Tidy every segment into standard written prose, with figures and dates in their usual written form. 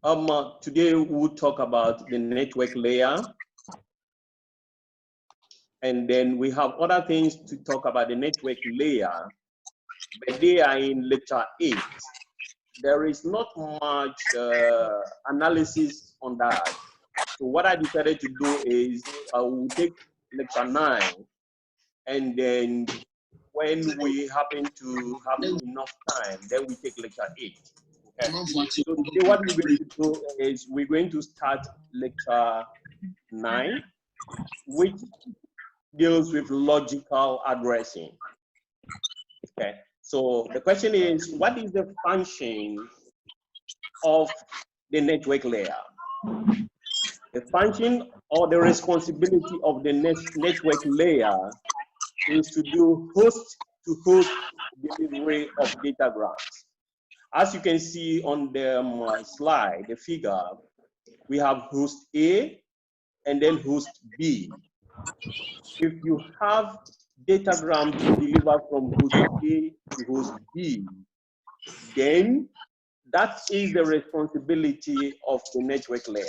Today we'll talk about the network layer, and then we have other things to talk about the network layer, but they are in lecture 8. There is not much analysis on that. So what I decided to do is we'll take lecture 9, and then when we happen to have enough time, then we take lecture 8. Okay. So today what we're going to do is we're going to start lecture 9, which deals with logical addressing. Okay. So the question is, what is the function of the network layer? The function or the responsibility of the network layer is to do host-to-host delivery of datagrams. As you can see on the slide, the figure, we have host A and then host B. If you have datagram to deliver from host A to host B, then that is the responsibility of the network layer.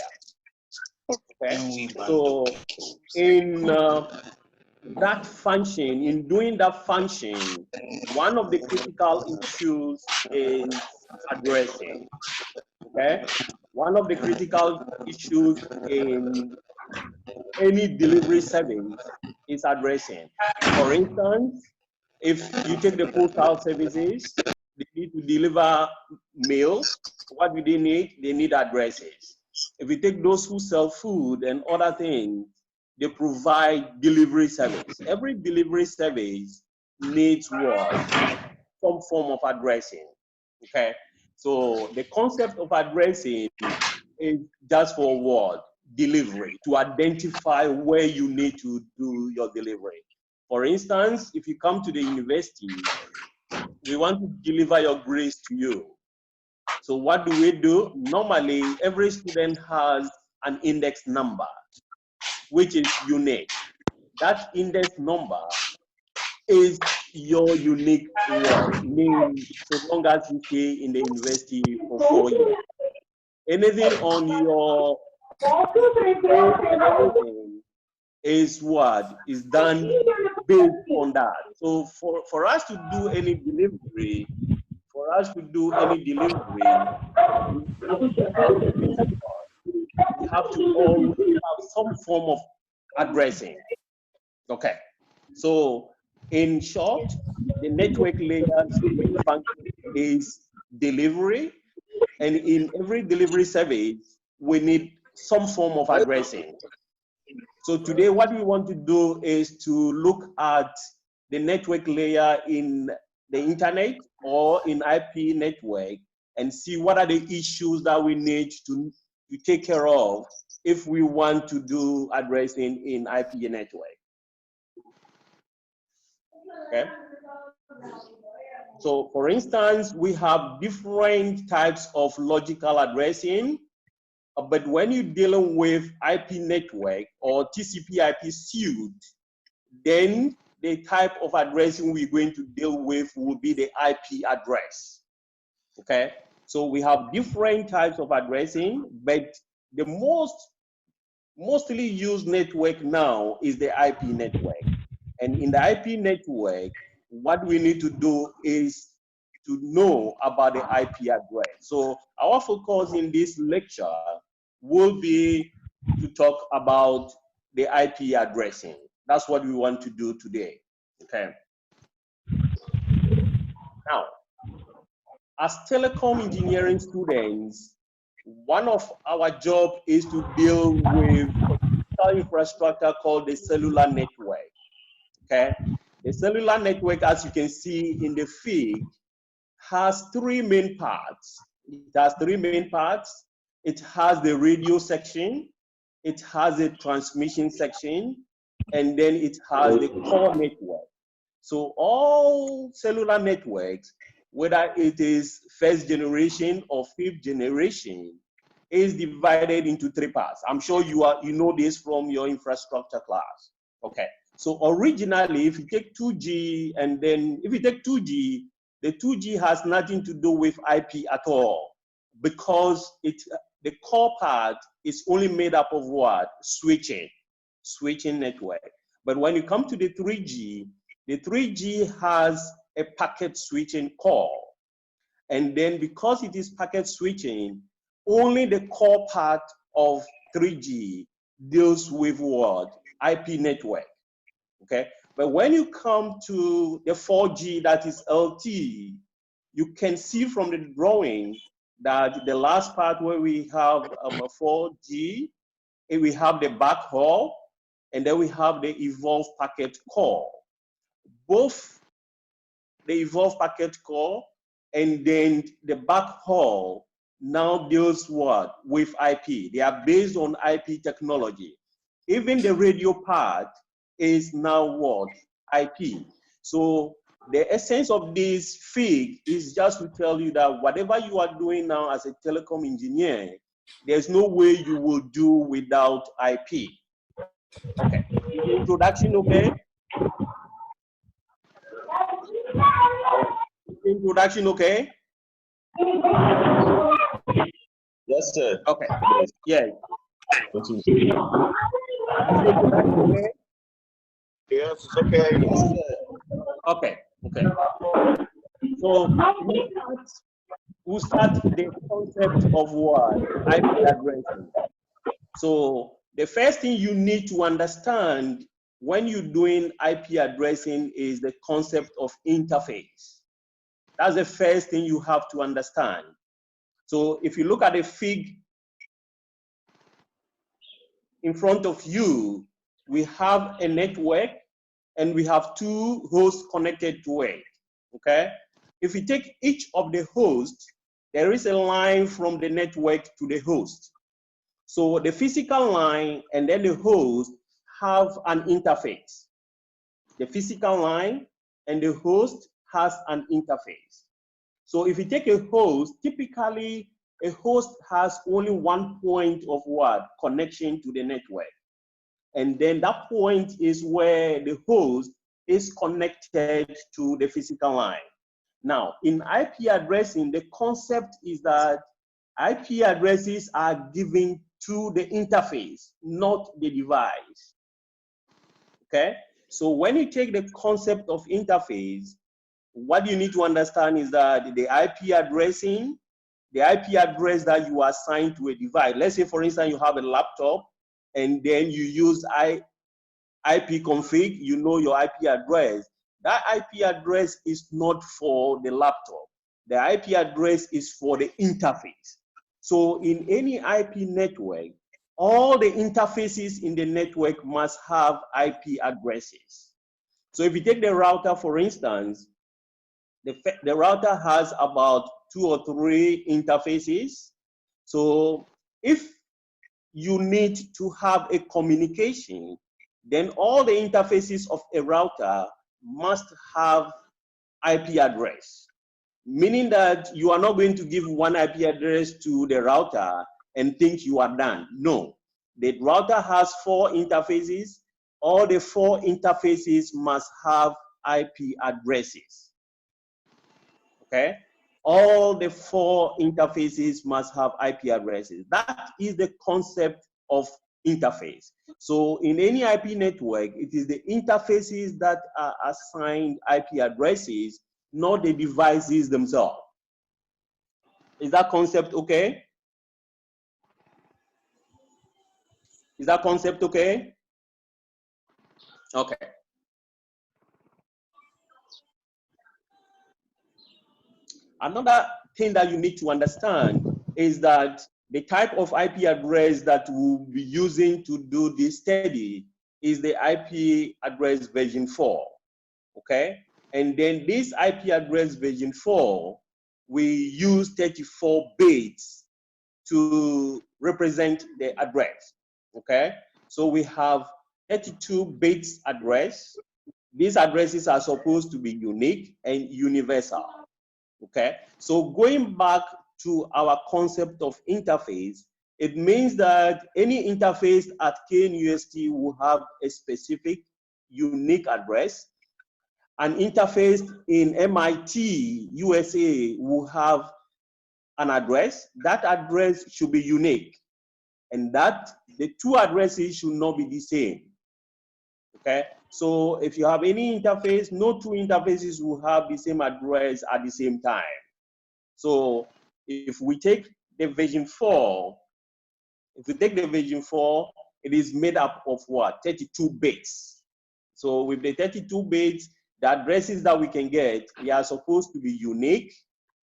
Okay? So in that function, in doing that function, one of the critical issues is addressing. Okay? One of the critical issues in any delivery service is addressing. For instance, if you take the postal services, they need to deliver mail. What do they need? They need addresses. If you take those who sell food and other things, they provide delivery service. Every delivery service needs what? Some form of addressing. Okay? So the concept of addressing is just for what? Delivery, to identify where you need to do your delivery. For instance, if you come to the university, we want to deliver your grades to you. So what do we do? Normally, every student has an index number, which is unique. That index number is your unique name, so long as you stay in the university for 4 years. Anything on your is what is done based on that. So for us to do any delivery, we have to always have some form of addressing. Okay. So in short, the network layer's main function is delivery, and in every delivery service, we need some form of addressing. So today, what we want to do is to look at the network layer in the internet or in IP network and see what are the issues that we need to take care of if we want to do addressing in IP network. Okay. So for instance, we have different types of logical addressing. But when you're dealing with IP network or TCP/IP suite, then the type of addressing we're going to deal with will be the IP address. Okay, so we have different types of addressing, but the mostly used network now is the IP network. And in the IP network, what we need to do is to know about the IP address. So our focus in this lecture will be to talk about the IP addressing. That's what we want to do today. Okay. Now, as telecom engineering students, one of our job is to deal with a infrastructure called the cellular network. Okay. The cellular network, as you can see in the fig, has 3 main parts. It has 3 main parts. It has the radio section, it has a transmission section, and then it has the core network. So all cellular networks, whether it is 1st generation or 5th generation, is divided into 3 parts. I'm sure you know this from your infrastructure class. Okay. So originally, if you take 2G, and then if you take 2G, the 2G has nothing to do with IP at all, because it the core part is only made up of what? Switching network. But when you come to the 3G has a packet switching core. And then because it is packet switching, only the core part of 3G deals with what? IP network, okay? But when you come to the 4G, that is LTE, you can see from the drawing that the last part where we have a 4G, we have the backhaul, and then we have the evolved packet core. Both the evolved packet core and then the backhaul now deals what? With IP. They are based on IP technology. Even the radio part is now what? IP. So the essence of this FIG is just to tell you that whatever you are doing now as a telecom engineer, there's no way you will do without IP. Okay. Introduction, okay? Introduction, okay? Yes, sir. Okay. Yeah. Continue. Okay. Yes, it's okay. Yes, sir. Okay. Okay. So we'll start the concept of what? IP addressing. So the first thing you need to understand when you're doing IP addressing is the concept of interface. That's the first thing you have to understand. So if you look at the FIG in front of you, we have a network and we have two hosts connected to it, okay? If you take each of the hosts, there is a line from the network to the host. So the physical line and then the host have an interface. The physical line and the host has an interface. So if you take a host, typically a host has only one point of what? Connection to the network. And then that point is where the host is connected to the physical line. Now, in IP addressing, the concept is that IP addresses are given to the interface, not the device. Okay? So when you take the concept of interface, what you need to understand is that the IP addressing, the IP address that you assign to a device, let's say for instance you have a laptop and then you use IP config, you know your IP address. That IP address is not for the laptop. The IP address is for the interface. So in any IP network, all the interfaces in the network must have IP addresses. So if you take the router, for instance, the router has about 2 or 3 interfaces. So if you need to have a communication, then all the interfaces of a router must have IP address, meaning that you are not going to give one IP address to the router and think you are done. No, the router has 4 interfaces. All the 4 interfaces must have IP addresses. Okay, all the 4 interfaces must have IP addresses. That is the concept of interface. So in any IP network, it is the interfaces that are assigned IP addresses, not the devices themselves. Is that concept okay? Is that concept okay? Okay. Another thing that you need to understand is that the type of IP address that we'll be using to do this study is the IP address version 4, okay? And then this IP address version 4, we use 34 bits to represent the address, okay? So we have 32 bits address. These addresses are supposed to be unique and universal. Okay, so going back to our concept of interface, it means that any interface at KNUST will have a specific unique address. An interface in MIT, USA will have an address, that address should be unique, and that the two addresses should not be the same. Okay, so if you have any interface, no two interfaces will have the same address at the same time. So if we take the version 4, it is made up of what? 32 bits. So with the 32 bits, the addresses that we can get, they are supposed to be unique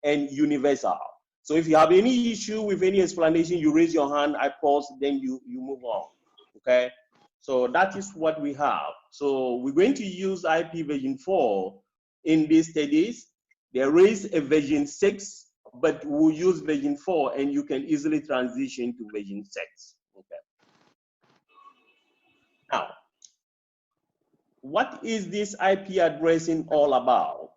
and universal. So if you have any issue with any explanation, you raise your hand, I pause, then you move on, okay? So that is what we have. So we're going to use IP version 4 in these studies. There is a version 6, but we'll use version 4 and you can easily transition to version 6, okay? Now, what is this IP addressing all about?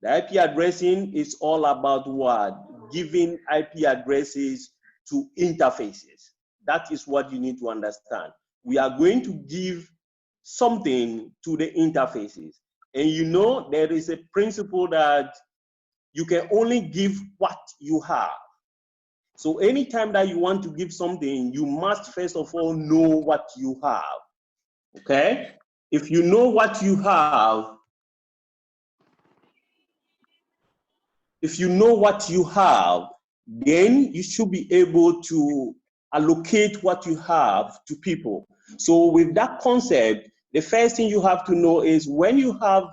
The IP addressing is all about what? Giving IP addresses to interfaces. That is what you need to understand. We are going to give something to the interfaces. And you know, there is a principle that you can only give what you have. So anytime that you want to give something, you must first of all know what you have, okay? If you know what you have, then you should be able to allocate what you have to people. So with that concept, the first thing you have to know is when you have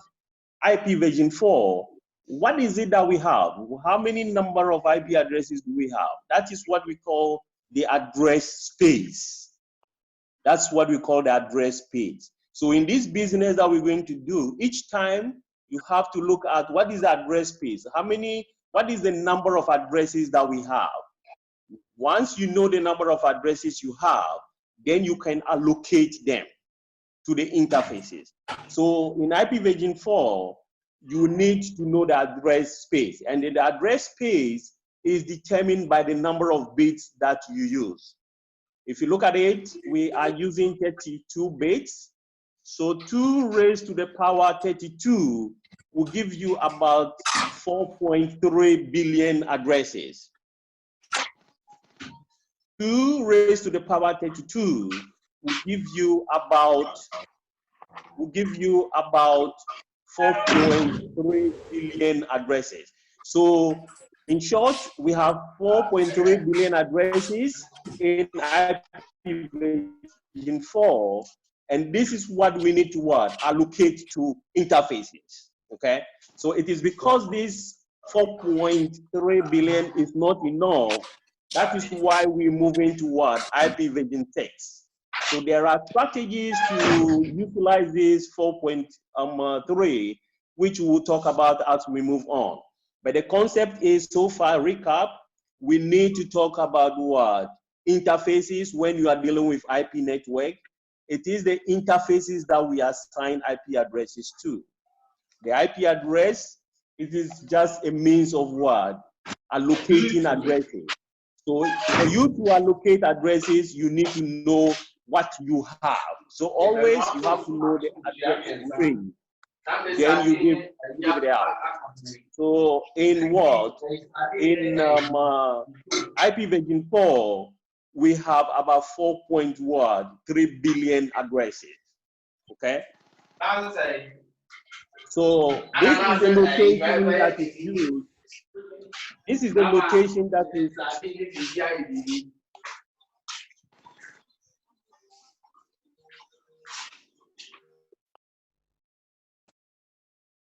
IP version 4, what is it that we have? How many number of IP addresses do we have? That is what we call the address space. That's what we call the address space. So in this business that we're going to do, each time you have to look at what is the address space, what is the number of addresses that we have. Once you know the number of addresses you have, then you can allocate them to the interfaces. So in IP version 4, you need to know the address space, and the address space is determined by the number of bits that you use. If you look at it, we are using 32 bits. So 2 raised to the power 32 will give you about 4.3 billion addresses. 2 raised to the power 32 will give you about 4.3 billion addresses. So in short, we have 4.3 billion addresses in IP version 4, and this is what we need to allocate to interfaces, okay? So it is because this 4.3 billion is not enough, that is why we move into IP version 6. So there are strategies to utilize this 4.3, which we'll talk about as we move on. But the concept is, so far, recap, we need to talk about what? Interfaces when you are dealing with IP network. It is the interfaces that we assign IP addresses to. The IP address, it is just a means of what? Allocating addresses. So for you to allocate addresses, you need to know what you have. So always you have to know the address range. Then you give it out. So in what? In IP version 4, we have about 4.3 billion addresses. Okay? So this is the location that is used. This is the location that is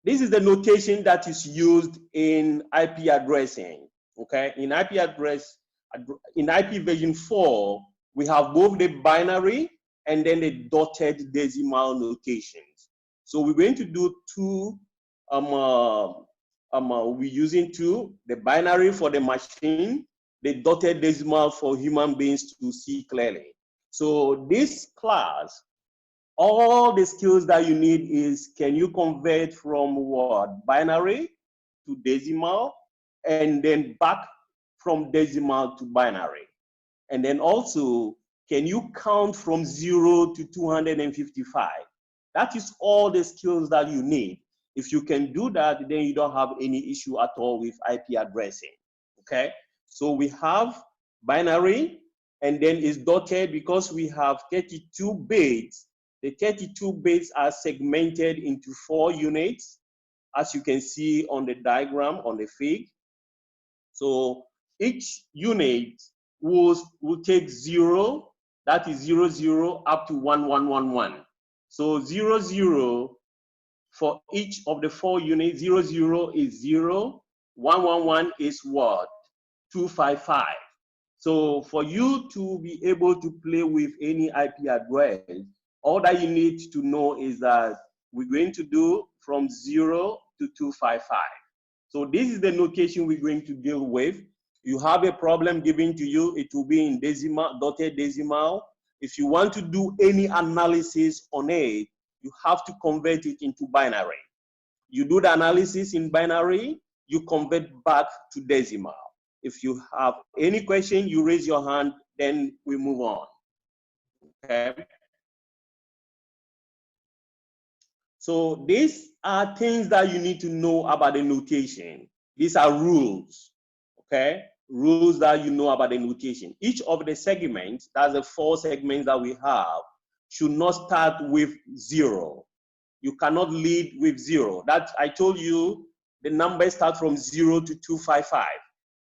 This is the notation that is used in IP addressing, okay? In IP version 4, we have both the binary and then the dotted decimal notations. So we're going to do two, we're using two, the binary for the machine, the dotted decimal for human beings to see clearly. So this class, all the skills that you need is, can you convert from what? Binary to decimal, and then back from decimal to binary. And then also, can you count from 0 to 255? That is all the skills that you need. If you can do that, then you don't have any issue at all with IP addressing, Okay, so we have binary, and then it's dotted because we have 32 bits. The 32 bits are segmented into 4 units, as you can see on the diagram on the fig. So each unit will take 0, that is 0, 0, up to 1, 1, 1, 1. So 0, 0 for each of the 4 units, 0, 0 is 0, 1, 1, 1 is what? 255. So for you to be able to play with any IP address, all that you need to know is that we're going to do from 0 to 255. So this is the notation we're going to deal with. You have a problem given to you, it will be in decimal, dotted decimal. If you want to do any analysis on it, you have to convert it into binary. You do the analysis in binary, you convert back to decimal. If you have any question, you raise your hand, then we move on. Okay. So these are things that you need to know about the notation. These are rules, okay? Rules that you know about the notation. Each of the segments, that's the 4 segments that we have, should not start with 0. You cannot lead with 0. That I told you, the numbers start from 0 to 255.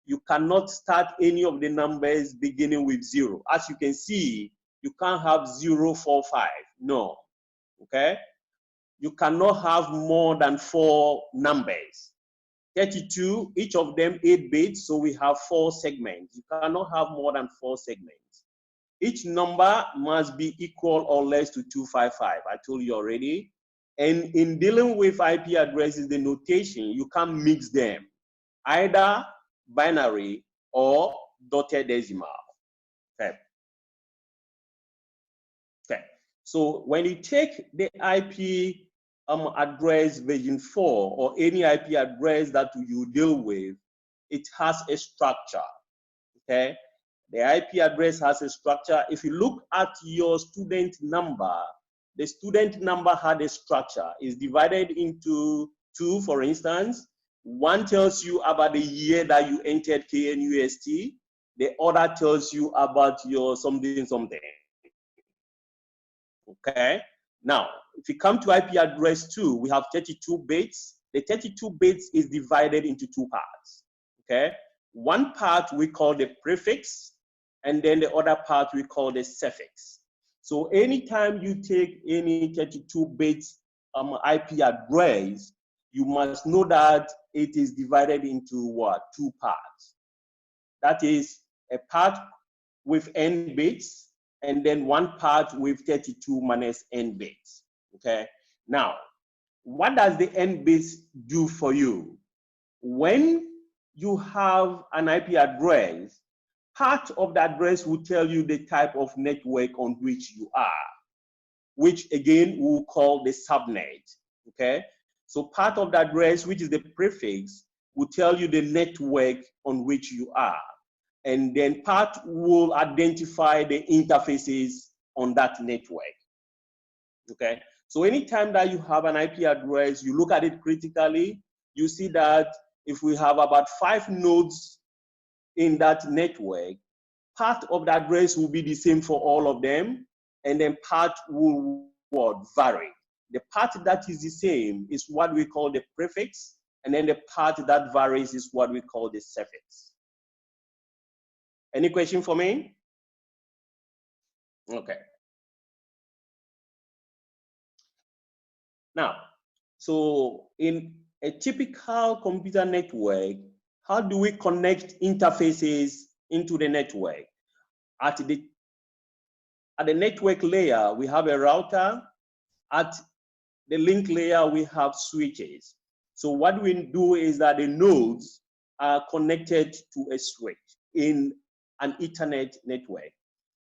You cannot start any of the numbers beginning with 0. As you can see, you can't have 0, 4, 5. No, okay? You cannot have more than 4 numbers. 32, each of them 8 bits, so we have 4 segments. You cannot have more than 4 segments. Each number must be equal or less to 255. I told you already. And in dealing with IP addresses, the notation, you can't mix them, either binary or dotted decimal. Okay. Okay. So when you take the IP address version 4 or any IP address that you deal with, it has a structure. Okay. The IP address has a structure. If you look at your student number, the student number had a structure. It's divided into 2, for instance. One tells you about the year that you entered KNUST. The other tells you about your something, something. Okay. Now, if you come to IP address 2, we have 32 bits. The 32 bits is divided into 2 parts. Okay. One part we call the prefix, and then the other part we call the suffix. So anytime you take any 32 bits IP address, you must know that it is divided into what? 2 parts. That is a part with n bits, and then one part with 32 minus n bits. Okay. Now, what does the n bits do for you? When you have an IP address, part of the address will tell you the type of network on which you are, which again we'll call the subnet. Okay. So part of the address, which is the prefix, will tell you the network on which you are. And then part will identify the interfaces on that network. Okay. So anytime that you have an IP address, you look at it critically, you see that if we have about 5 nodes in that network, part of the address will be the same for all of them, and then part will vary. The part that is the same is what we call the prefix, and then the part that varies is what we call the suffix. Any question for me? Okay. Now, so in a typical computer network, how do we connect interfaces into the network? At the network layer, we have a router. At the link layer, we have switches. So what we do is that the nodes are connected to a switch in an Ethernet network.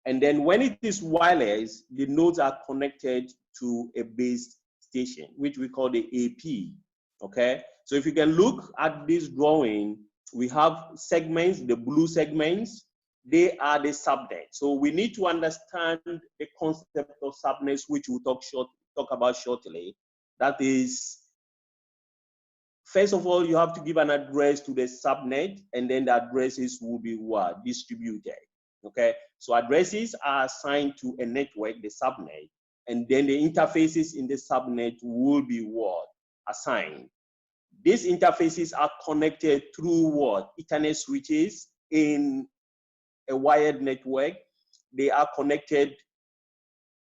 And then when it is wireless, the nodes are connected to a base station, which we call the AP. Okay. So if you can look at this drawing, we have segments, the blue segments, they are the subnet. So we need to understand the concept of subnets, which we'll talk about shortly. That is First of all, you have to give an address to the subnet, and then the addresses will be what? Distributed. Okay, so addresses are assigned to a network, the subnet, and then the interfaces in the subnet will be what? Assigned. These interfaces are connected through what? Ethernet switches in a wired network. They are connected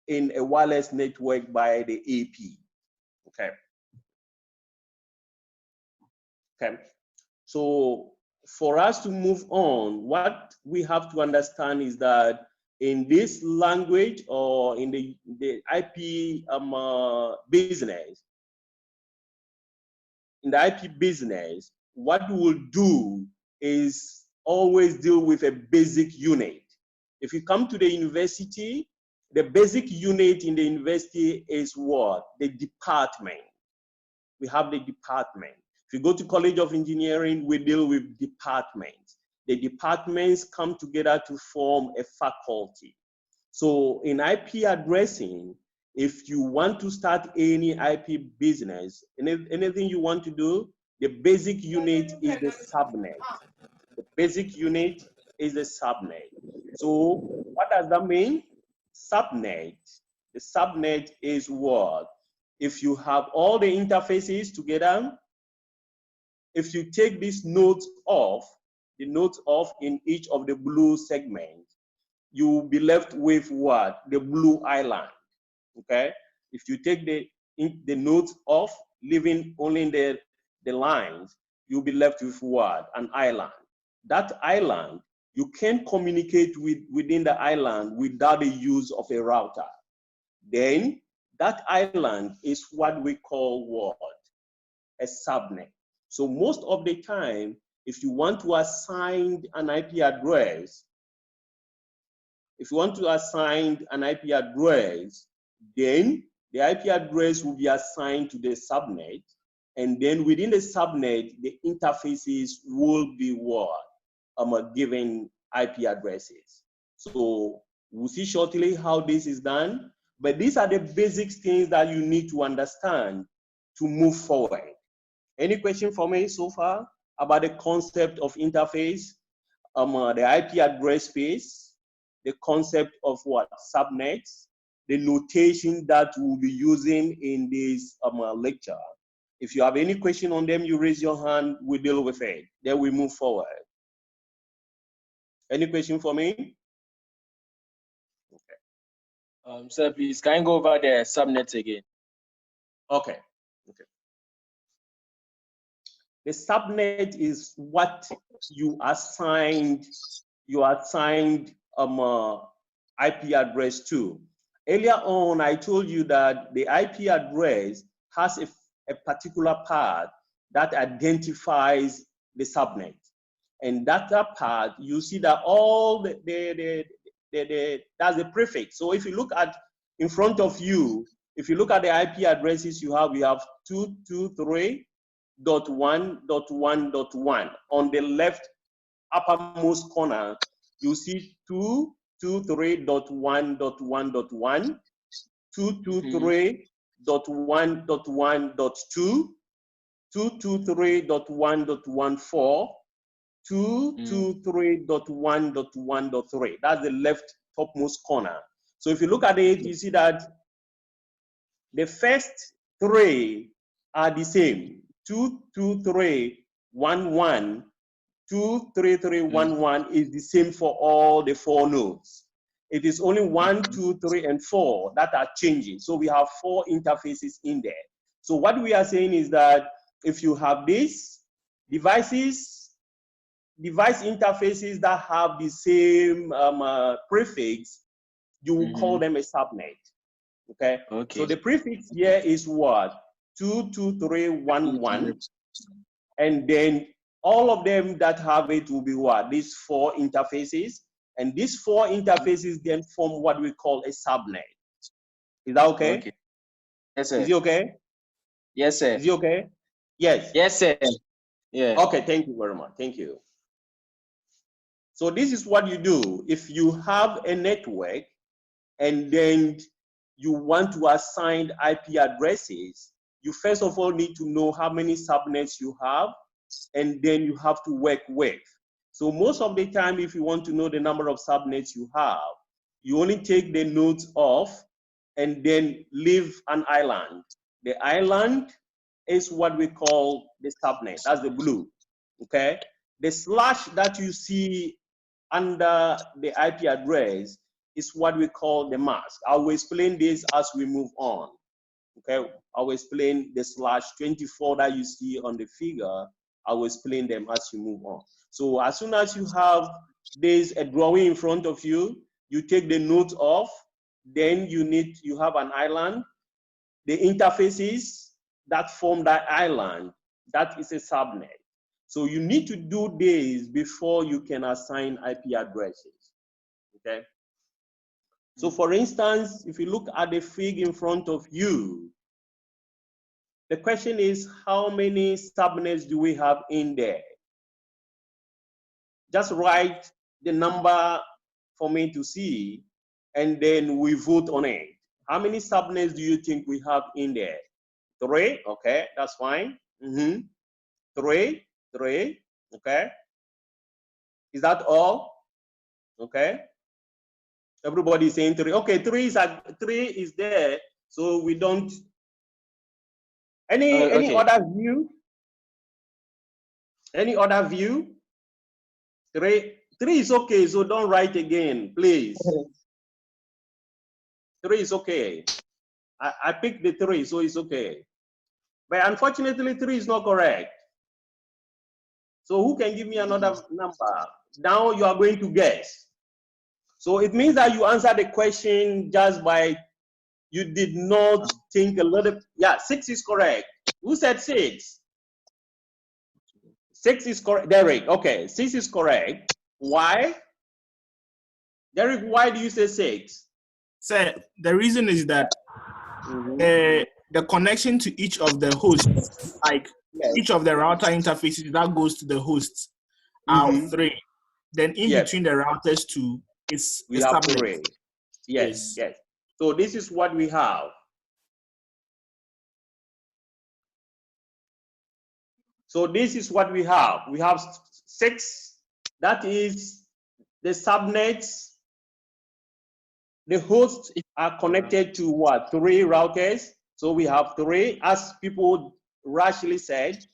in a wireless network by the AP. Okay. Okay. So for us to move on, what we have to understand is that in this language or in the IP business, in the IP business, what we will do is always deal with a basic unit. If you come to the university, the basic unit in the university is what? The department. We have the department. If you go to College of Engineering, we deal with departments. The departments come together to form a faculty. So in IP addressing, if you want to start any IP business, anything you want to do, the basic unit is the subnet. The basic unit is the subnet. So what does that mean? Subnet. The subnet is what? If you have all the interfaces together, if you take these nodes off, the nodes off in each of the blue segments, you will be left with what? The blue island. Okay? If you take the nodes off, leaving only the lines, you'll be left with what? An island. That island, you can't communicate within the island without the use of a router. Then that island is what we call what? A subnet. So most of the time, if you want to assign an IP address, then the IP address will be assigned to the subnet, and then within the subnet, the interfaces will be what? Given IP addresses. So we'll see shortly how this is done, but these are the basic things that you need to understand to move forward. Any question for me so far about the concept of interface, the IP address space, the concept of what? Subnets, the notation that we'll be using in this lecture. If you have any question on them, you raise your hand, we deal with it. Then we move forward. Any question for me? Okay. Sir, please, can you go over the subnets again? Okay. Okay. The subnet is what you assigned IP address to. Earlier on, I told you that the IP address has a particular part that identifies the subnet. And that part, you see that all that's the prefix. So if you look at in front of you, if you look at the IP addresses you have 223.1.1.1. On the left uppermost corner, you see 223.1.1.1, 223.1.1.2, 223.1.1.4, 223.1.1.3. That's the left topmost corner. So if you look at it, you see that the first three are the same. 223.1.1, 233.1.1 is the same for all the four nodes. It is only 1, 2, 3, and 4 that are changing. So we have 4 interfaces in there. So what we are saying is that if you have these device interfaces that have the same prefix, you will call them a subnet. Okay? So the prefix here is what? 223.1.1, and then all of them that have it will be what? These 4 interfaces, and these 4 interfaces then form what we call a subnet. Is that okay? Okay. Yes, sir. Is it okay? Yes, sir. Is it okay? Yes. Yes, sir. Yeah. Okay, thank you very much. Thank you. So this is what you do. If you have a network and then you want to assign IP addresses, you first of all need to know how many subnets you have, and then you have to work with. So most of the time, if you want to know the number of subnets you have, you only take the nodes off and then leave an island. The island is what we call the subnet. That's the blue, okay? The slash that you see under the IP address is what we call the mask. I will explain this as we move on, okay? I will explain the slash 24 that you see on the figure. I will explain them as you move on. So as soon as you have this a drawing in front of you, you take the nodes off, then you have an island. The interfaces that form that island, that is a subnet. So you need to do this before you can assign IP addresses, okay? So for instance, if you look at the fig in front of you, the question is, how many subnets do we have in there? Just write the number for me to see, and then we vote on it. How many subnets do you think we have in there? 3, okay, that's fine. 3, okay. Is that all? Okay. Everybody is saying 3. Okay, 3 is there, so we don't. Any okay. other view? Any other view? 3 is okay, so don't write again, please. 3 is okay. I picked the 3, so it's okay. But unfortunately, 3 is not correct. So who can give me another number? Now you are going to guess. So it means that you answer the question just by, you did not think a little. Yeah, 6 is correct. Who said 6? 6 is correct. Derek, okay, 6 is correct. Why? Derek, why do you say 6? Sir, the reason is that the connection to each of the hosts, like each of the router interfaces that goes to the hosts, are 3. Then in between the routers 2 is we have 3. Yes. So this is what we have. So this is what we have. We have 6. That is the subnets. The hosts are connected to what? 3 routers. So we have 3, as people rationally said.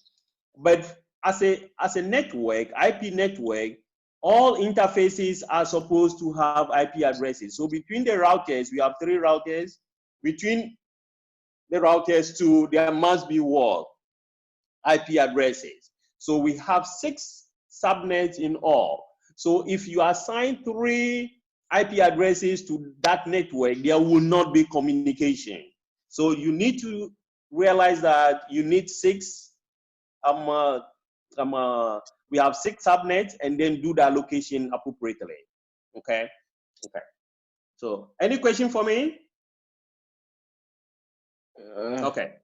But as a network, IP network, all interfaces are supposed to have IP addresses. So between the routers, we have 3 routers. Between the routers 2, there must be what? IP addresses. So we have 6 subnets in all. So if you assign 3 IP addresses to that network, there will not be communication. So you need to realize that you need 6. We have 6 subnets, and then do the allocation appropriately. Okay. So any question for me? Okay.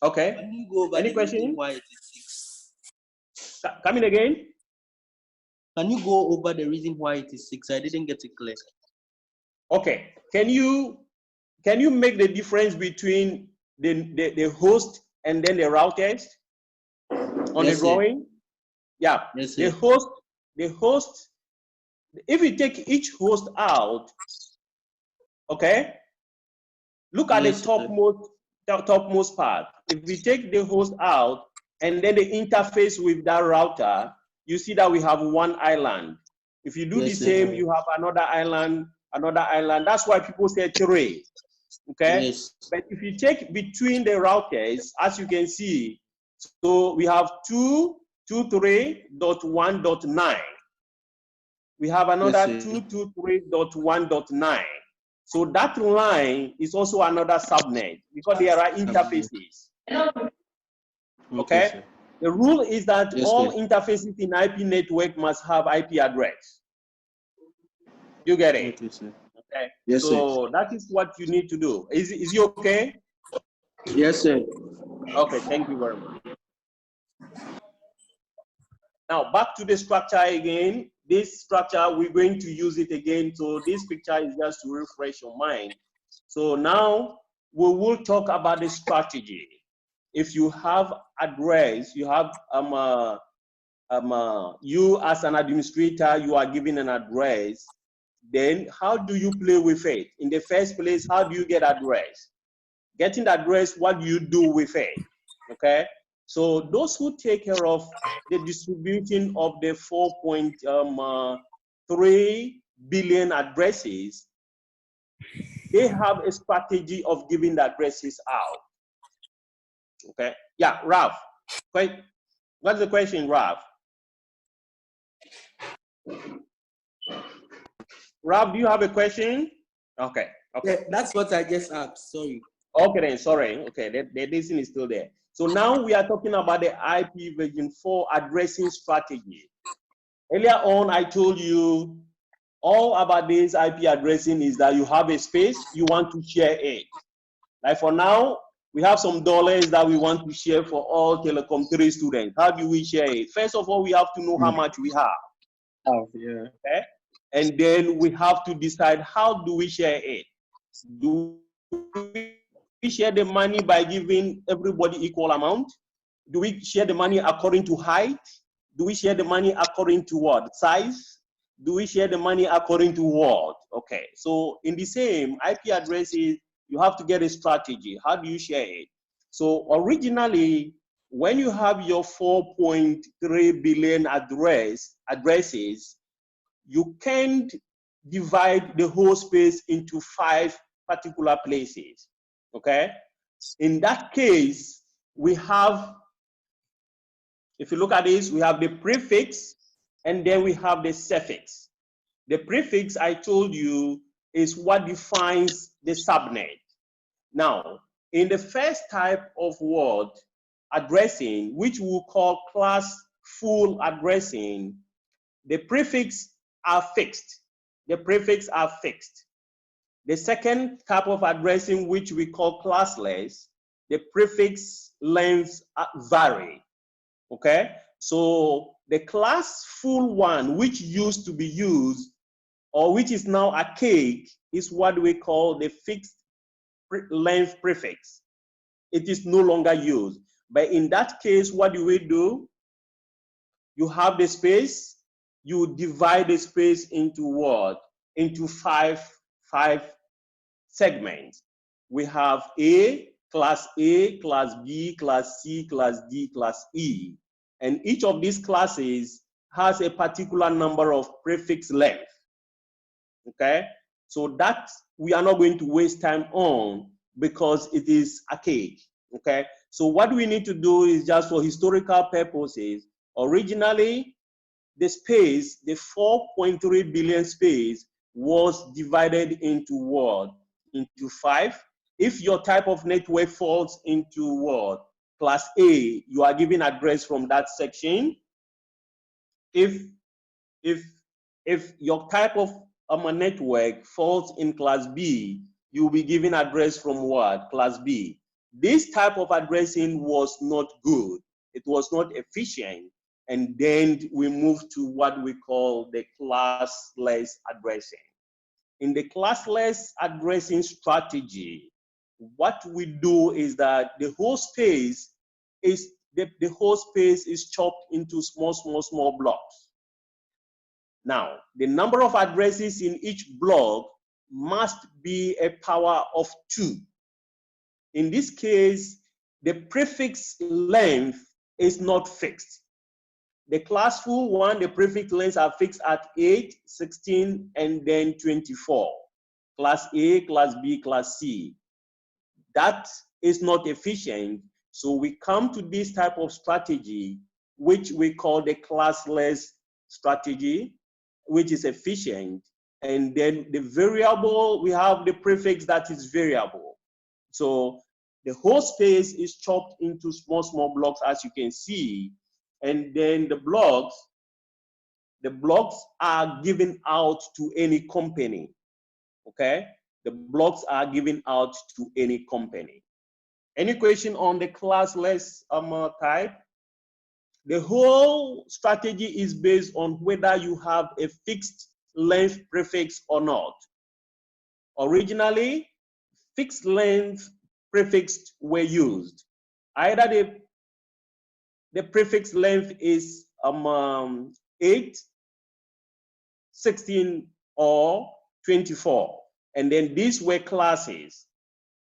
Can you go over Any the question? reason why it is 6? Come in again. Can you go over the reason why it is 6? I didn't get it clear. Okay. Can you make the difference between the host and then the routers on the drawing? Yeah. Yes, the host. If you take each host out, okay. Look at the topmost part. If we take the host out and then the interface with that router, you see that we have 1 island. If you do the same, you have another island. That's why people say 3. Okay. Yes. But if you take between the routers, as you can see, so we have 223.1.9. We have another 223.1.9. So that line is also another subnet because there are interfaces. Okay. The rule is that all interfaces in IP network must have IP address. You get it? Okay. Yes, so that is what you need to do. Is you okay? Yes, sir. Okay, thank you very much. Now back to the structure again. This structure, we're going to use it again. So this picture is just to refresh your mind. So now we will talk about the strategy. if you have address, you have you as an administrator, you are given an address, then how do you play with it? In the first place, how do you get address? Getting the address, what do you do with it? Okay, so those who take care of the distribution of the 4.3 billion addresses, they have a strategy of giving the addresses out. Okay, yeah, Ralph, what's the question, Ralph? Ralph, do you have a question? Okay, okay. Yeah, that's what I just asked. Sorry. Okay then, sorry. Okay, the reason is still there. So now we are talking about the IP version 4 addressing strategy. Earlier on, I told you all about this IP addressing is that you have a space, you want to share it. Like for now, we have some dollars that we want to share for all Telecom 3 students. How do we share it? First of all, we have to know how much we have. Oh, yeah. Okay? And then we have to decide how do we share it. Do we share the money by giving everybody equal amount? Do we share the money according to height? Do we share the money according to what? Size? Do we share the money according to what? Okay, so in the same IP addresses, you have to get a strategy. How do you share it? So originally, when you have your 4.3 billion addresses, you can't divide the whole space into 5 particular places. Okay, in that case, we have, if you look at this, we have the prefix and then we have the suffix. The prefix, I told you, is what defines the subnet. Now, in the first type of word addressing, which we'll call class full addressing, the prefix are fixed. The prefix are fixed. The second type of addressing, which we call classless, the prefix lengths vary. Okay, so the class full one, which used to be used, or which is now archaic, is what we call the fixed length prefix. It is no longer used. But in that case, what do we do? You have the space, you divide the space into what? Into five segments. We have A, class B, class C, class D, class E. And each of these classes has a particular number of prefix length. Okay, so that we are not going to waste time on because it is archaic. Okay, so what we need to do is just for historical purposes. Originally, the space, the 4.3 billion space, was divided into what? Into 5. If your type of network falls into what? Class A, you are given address from that section. If your type of a network falls in class B, you'll be given address from what? Class B. This type of addressing was not good. It was not efficient. And then we moved to what we call the classless addressing. In the classless addressing strategy, what we do is that the whole space is chopped into small blocks. Now, the number of addresses in each block must be a power of 2. In this case, the prefix length is not fixed. The class full one, the prefix lengths are fixed at 8, 16, and then 24. Class A, class B, class C. That is not efficient. So we come to this type of strategy, which we call the classless strategy, which is efficient. And then the variable, we have the prefix that is variable. So the whole space is chopped into small blocks, as you can see. And then the blocks are given out to any company. Okay? The blocks are given out to any company. Any question on the classless type? The whole strategy is based on whether you have a fixed length prefix or not. Originally, fixed length prefixes were used. Either the prefix length is 8, 16, or 24. And then these were classes.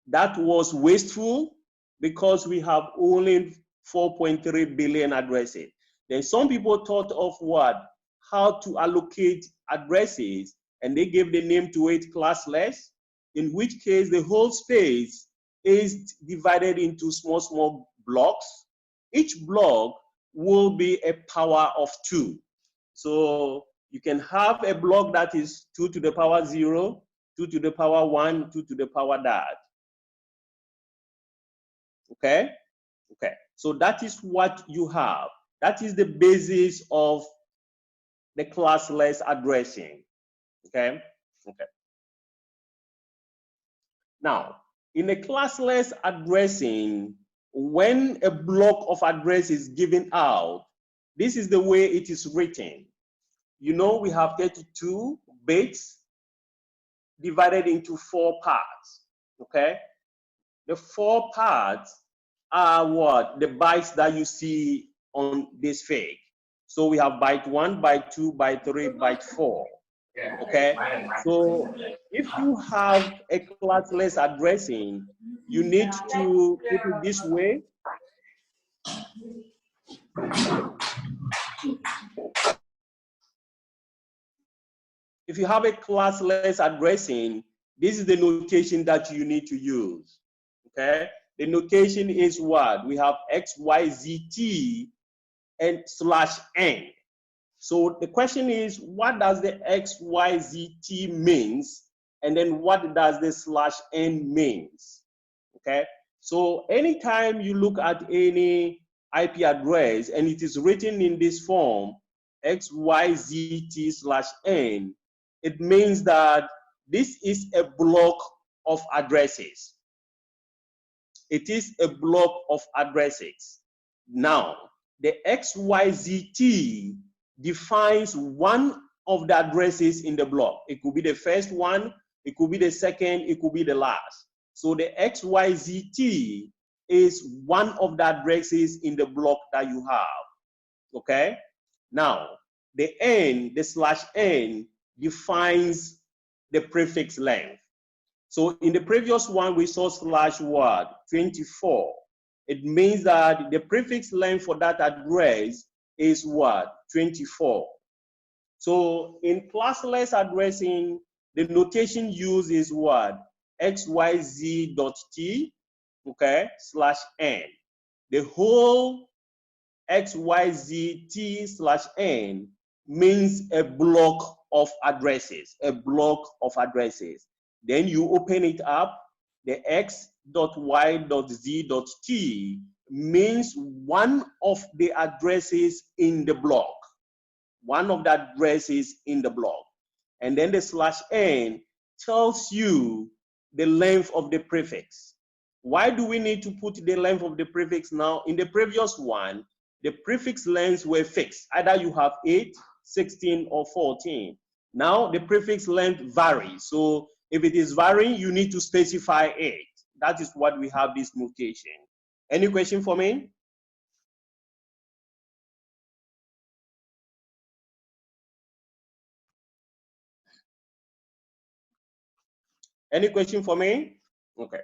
That was wasteful because we have only 4.3 billion addresses. Then some people thought of what? How to allocate addresses, and they gave the name to it classless, in which case the whole space is divided into small blocks. Each block will be a power of 2. So you can have a block that is 2 to the power 0, 2 to the power 1, 2 to the power that. Okay? Okay. So that is what you have. That is the basis of the classless addressing. Okay? Okay. Now, in a classless addressing, when a block of address is given out, this is the way it is written. You know, we have 32 bits divided into 4 parts. Okay? The 4 parts are what? The bytes that you see on this fig. So we have byte 1, byte 2, byte 3, byte 4. Okay, so if you have a classless addressing, you need to put it this way. If you have a classless addressing, this is the notation that you need to use. Okay, the notation is what? We have XYZT and /n. So the question is, what does the XYZT means? And then what does the /n means? Okay, so anytime you look at any IP address and it is written in this form, XYZT/n, it means that this is a block of addresses. It is a block of addresses. Now, the XYZT defines one of the addresses in the block. It could be the first one, it could be the second, it could be the last. So the XYZT is one of the addresses in the block that you have. Okay? Now, the N, the /n, defines the prefix length. So in the previous one, we saw /24. It means that the prefix length for that address is what? 24. So in classless addressing, the notation used is what? XYZ.T, okay, /n. The whole XYZT/n means a block of addresses, a block of addresses. Then you open it up, the X.Y.Z.T means one of the addresses in the block, one of the addresses in the block. And then the /n tells you the length of the prefix. Why do we need to put the length of the prefix now? In the previous one, the prefix lengths were fixed. Either you have 8, 16, or 14. Now the prefix length varies. So if it is varying, you need to specify it. That is what we have this notation. Any question for me? Any question for me? Okay.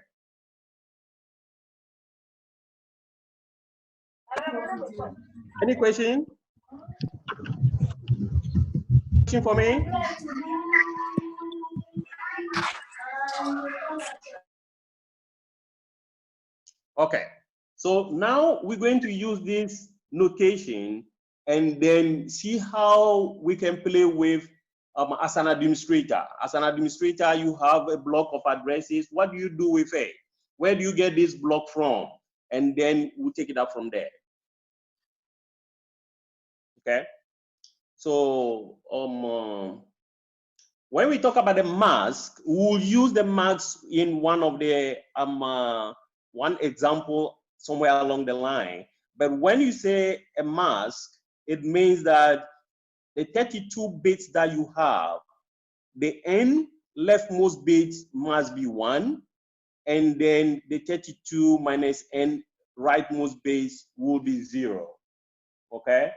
Any question? Question for me? Okay. So now we're going to use this notation and then see how we can play with as an administrator. As an administrator, you have a block of addresses. What do you do with it? Where do you get this block from? And then we'll take it up from there. Okay. So when we talk about the mask, we'll use the mask in one of the one example somewhere along the line. But when you say a mask, it means that the 32 bits that you have, the n leftmost bit must be 1, and then the 32 minus n rightmost base will be 0. Okay?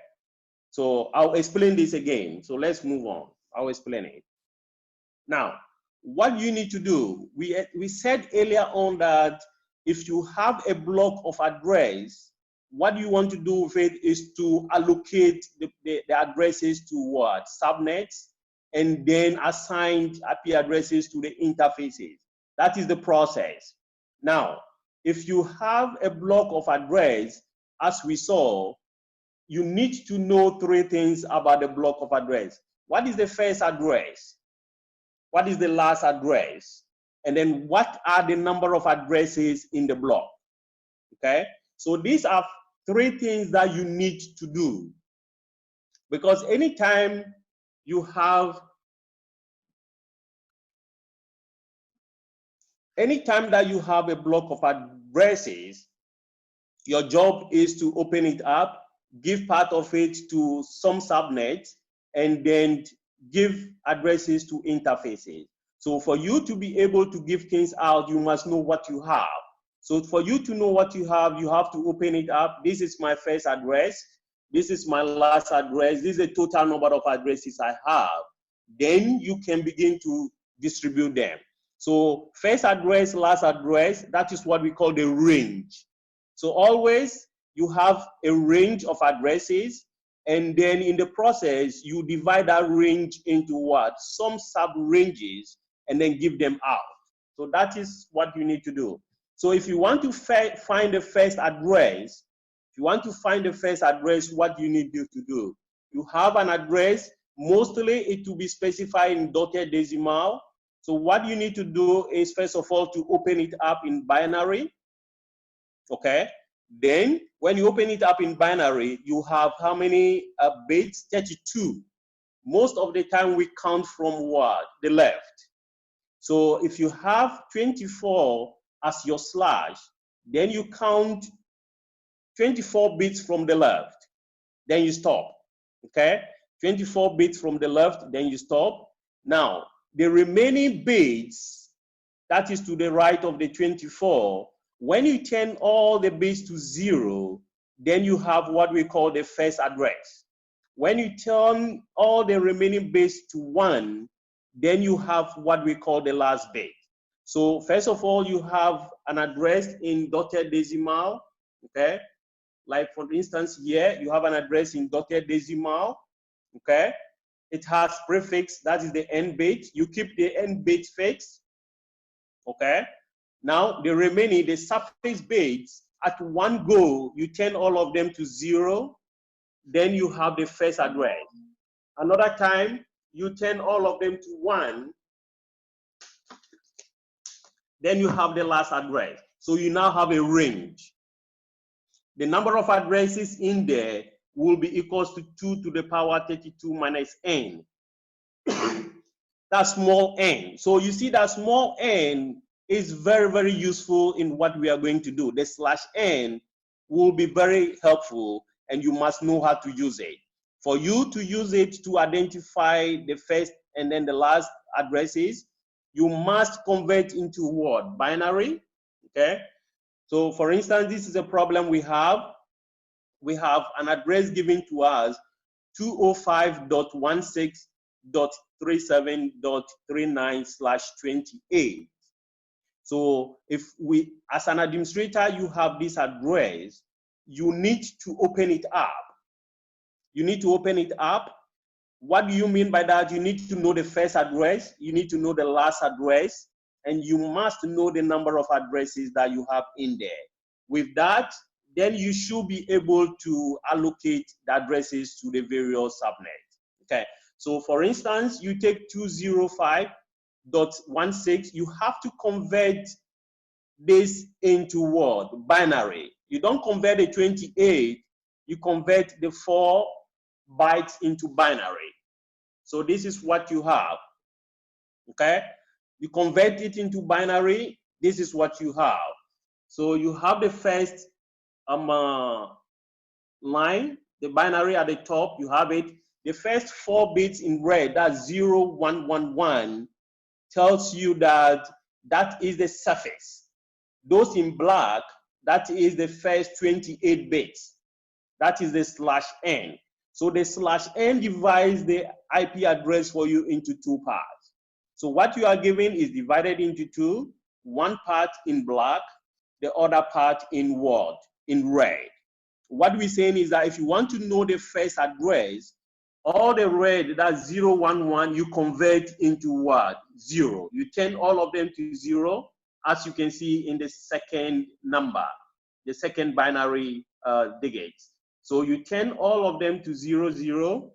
So I'll explain this again. So let's move on. I'll explain it. Now, what you need to do, we said earlier on that if you have a block of address, what you want to do with it is to allocate the addresses to what? Subnets, and then assign IP addresses to the interfaces. That is the process. Now, if you have a block of address, as we saw, you need to know 3 things about the block of address. What is the first address? What is the last address? And then what are the number of addresses in the block? Okay, so these are 3 things that you need to do. Because anytime you have, anytime that you have a block of addresses, your job is to open it up, give part of it to some subnets, and then give addresses to interfaces. So for you to be able to give things out, you must know what you have. So for you to know what you have to open it up. This is my first address. This is my last address. This is the total number of addresses I have. Then you can begin to distribute them. So first address, last address, that is what we call the range. So always you have a range of addresses, and then in the process, you divide that range into what? Some sub-ranges, and then give them out. So that is what you need to do. So if you want to find the first address, what you need to do? You have an address, mostly it will be specified in dotted decimal. So what you need to do is, first of all, to open it up in binary. Okay, then when you open it up in binary, you have how many bits? 32. Most of the time we count from what? The left. So if you have 24 as your slash, then you count 24 bits from the left, then you stop. Okay, 24 bits from the left, then you stop. Now the remaining bits, that is to the right of the 24, when you turn all the bits to 0, then you have what we call the first address. When you turn all the remaining bits to 1, then you have what we call the last bit. So first of all, you have an address in dotted decimal. Okay, like for instance here, you have an address in dotted decimal. Okay, it has prefix, that is the end bit. You keep the end bit fixed. Okay, now the remaining, the suffix bits, at one go, you turn all of them to 0, then you have the first address. Another time, you turn all of them to 1, then you have the last address. So you now have a range. The number of addresses in there will be equals to 2 to the power 32 minus n. That's small n. So you see that small n is very, very useful in what we are going to do. The slash n will be very helpful, and you must know how to use it. For you to use it to identify the first and then the last addresses, you must convert into what? Binary. Okay. So for instance, this is a problem we have. We have an address given to us, 205.16.37.39/28. So if we, as an administrator, you have this address, you need to open it up. You need to open it up. What do you mean by that? You need to know the first address, you need to know the last address, and you must know the number of addresses that you have in there. With that, then you should be able to allocate the addresses to the various subnets. Okay, so for instance, you take 205.16, you have to convert this into what? Binary. You don't convert the 28, you convert the 4 bytes into binary. So this is what you have. Okay, you convert it into binary, this is what you have. So you have the first line, the binary at the top, you have it. The first 4 bits in red, that's 0, 1, 1, 1, tells you that that is the suffix. Those in black That is the first 28 bits. That is the /n. So the /n divides the IP address for you into two parts. So what you are given is divided into two, one part in black, the other part in red. What we're saying is that if you want to know the first address, all the red, that's 0, 1, 1, you convert into what? 0. You turn all of them to 0, as you can see in the second number, the second binary digits. So you turn all of them to 0, 0,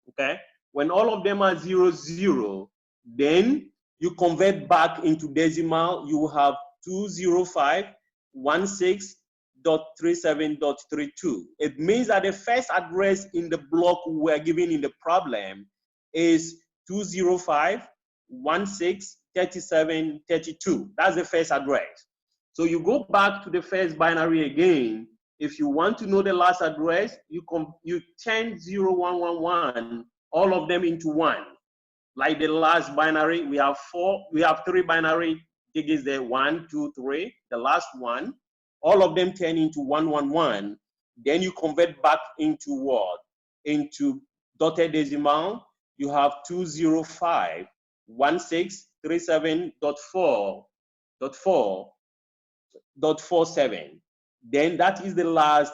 okay? When all of them are 0, 0, then you convert back into decimal. You have 205.16.37.32. It means that the first address in the block we are given in the problem is 205.16.37.32. That's the first address. So you go back to the first binary again. If you want to know the last address, you turn 0, 1, 1, 1, all of them into 1. Like the last binary, we have 3 binary digits there, 1, 2, 3. The last one, all of them turn into 1, 1, 1. Then you convert back into what? Into dotted decimal. You have 205.1637.4.47. Then that is the last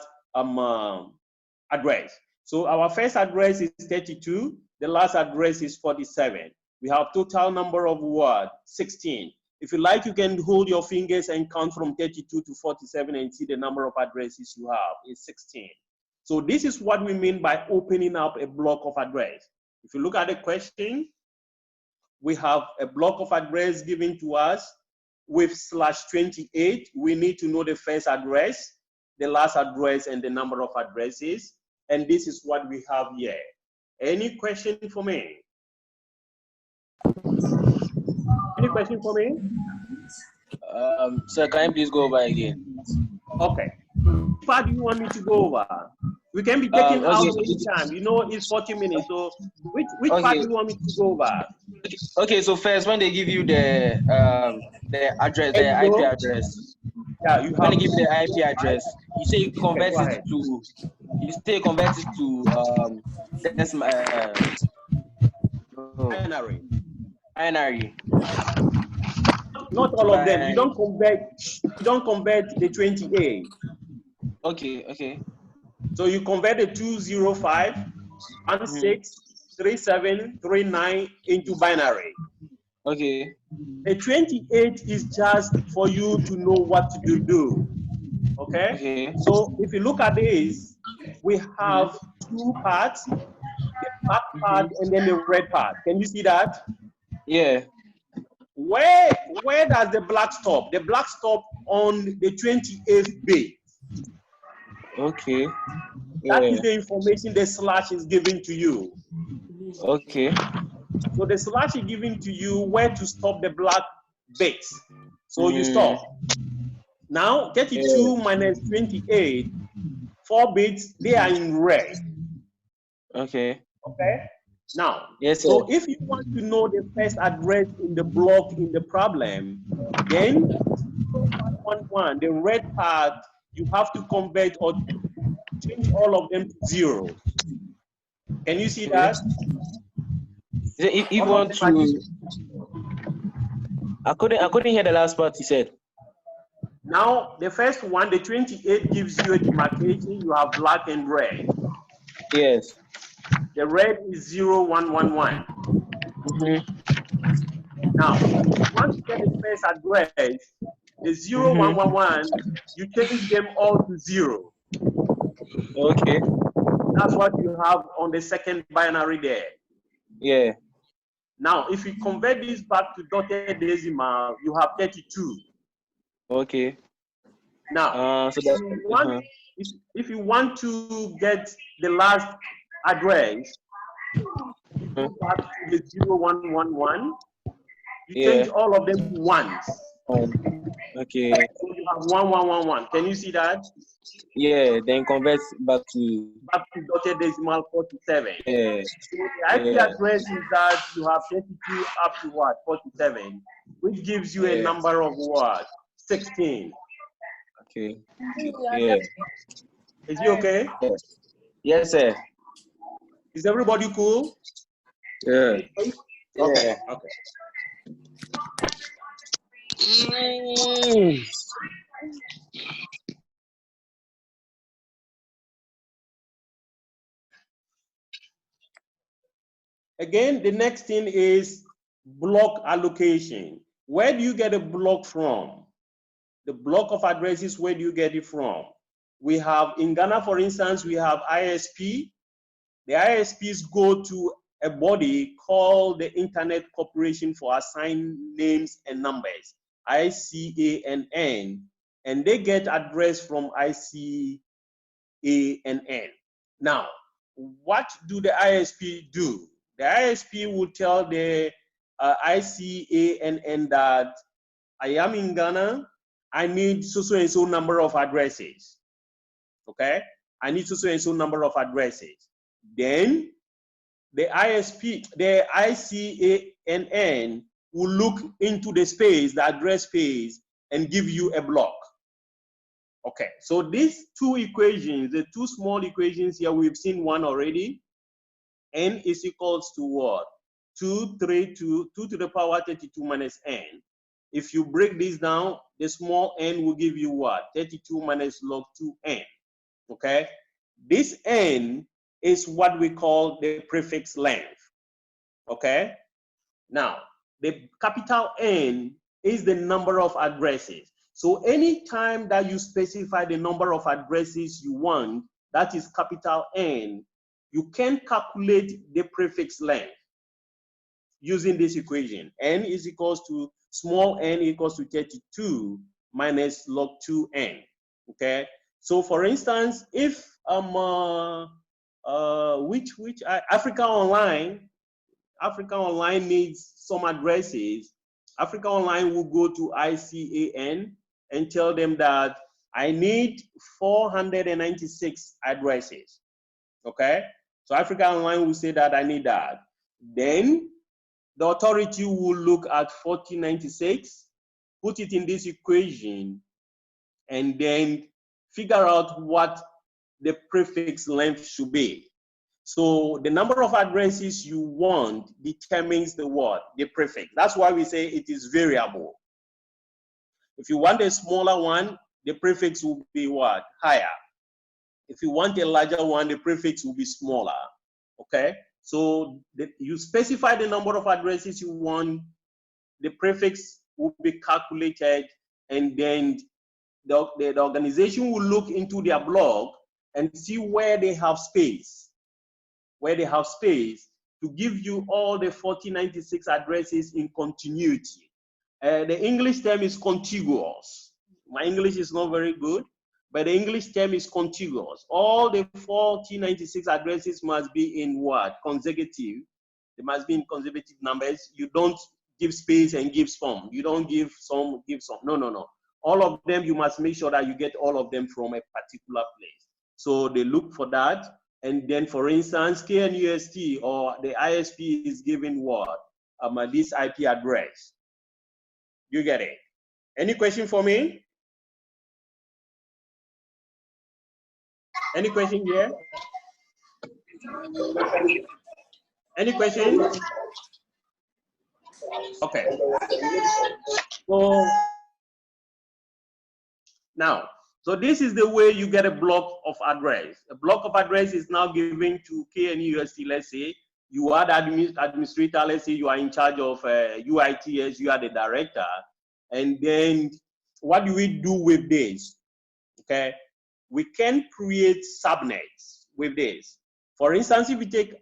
address. So our first address is 32. The last address is 47. We have total number of what? 16. If you like, you can hold your fingers and count from 32 to 47 and see the number of addresses you have. It's 16. So this is what we mean by opening up a block of address. If you look at the question, we have a block of address given to us with /28. We need to know the first address, the last address, and the number of addresses. And this is what we have here. Any question for me? Any question for me? Sir, can you please go over again? Okay. Which part do you want me to go over? We can be taking out any time. You know, it's 40 minutes. So which part do you want me to go over? Okay, so first, when they give you the address, the IP address. Yeah, you when have they give you the IP address, you say you convert it to. You say convert it to binary. Binary. Not all of them. You don't convert the 28. Okay. So you convert the 205.16.37.39 into binary. Okay. The 28 is just for you to know what to do. Okay? So if you look at this, we have two parts, the black part and then the red part. Can you see that? Yeah. Where does the black stop? The black stop on the 28th bit. Okay. That is the information the slash is giving to you. Okay. So the slash is giving to you where to stop the black bits. So you stop. Now 32 minus 28, 4 bits, they are in red. Okay. Now, yes, so if you want to know the first address in the block in the problem, then 111, the red part, you have to convert or change all of them to 0. Can you see that? If you want to, I couldn't hear the last part you said. Now, the first one, the 28 gives you a demarcation. You have black and red. Yes. The red is 0, 1, 1, 1. Now, if you want to get the first address, the 0, 1, 1, 1, you change them all to 0. Okay. That's what you have on the second binary there. Yeah. Now, if you convert this back to dotted decimal, you have 32. Okay. Now, so that, if you want to get the last address, go back to the 0, 1, 1, 1. You change all of them to ones. Okay. So you have 1, 1, 1, 1. Can you see that? Yeah. Then convert back to dotted decimal 47. Yeah. So the IP address is that you have 32 up to what? 47, which gives you a number of what? 16. Okay. Yeah. Is he okay? Yes. Yes, sir. Is everybody cool? Yeah. Okay. Yeah. Okay. Again, the next thing is block allocation. Where do you get a block from? The block of addresses, where do you get it from? We have, in Ghana, for instance, we have ISP. The ISPs go to a body called the Internet Corporation for Assigned Names and Numbers, ICANN, and they get address from ICANN. Now, what do the ISP do? The ISP will tell the ICANN that I am in Ghana, I need so and so number of addresses. Okay, I need so and so number of addresses. Then the ISP, the ICANN will look into the space, the address space, and give you a block. Okay, so these two equations, the two small equations here, we've seen one already. N is equals to what? 2 to the power 32 minus n. If you break this down, the small n will give you what? 32 minus log 2n. Okay, this n is what we call the prefix length. Okay, now the capital N is the number of addresses. So anytime that you specify the number of addresses you want, that is capital N, you can calculate the prefix length using this equation. N is equals to small n equals to 32 minus log 2n. Okay, so for instance, if Africa Online needs some addresses, Africa Online will go to ICANN and tell them that I need 496 addresses. Okay, so Africa Online will say that I need that. Then the authority will look at 4096, put it in this equation, and then figure out what the prefix length should be. So the number of addresses you want determines the what? The prefix. That's why we say it is variable. If you want a smaller one, the prefix will be what? Higher. If you want a larger one, the prefix will be smaller. Okay? So you specify the number of addresses you want, the prefix will be calculated, and then the organization will look into their blog and see where they have space. Where they have space to give you all the 4096 addresses in continuity. The English term is contiguous. My English is not very good, but the English term is contiguous. All the 4096 addresses must be in what? Consecutive. They must be in consecutive numbers. You don't give space and give some. You don't give some, give some. No, no, no. All of them, you must make sure that you get all of them from a particular place. So they look for that. And then, for instance, KNUST or the ISP is giving what? This IP address. You get it? Any question for me? Any question here? Any question? Okay. So now, so this is the way you get a block of address. A block of address is now given to KNUST. Let's say you are the administrator. Let's say you are in charge of UITS. You are the director. And then what do we do with this? Okay, we can create subnets with this. For instance, if we take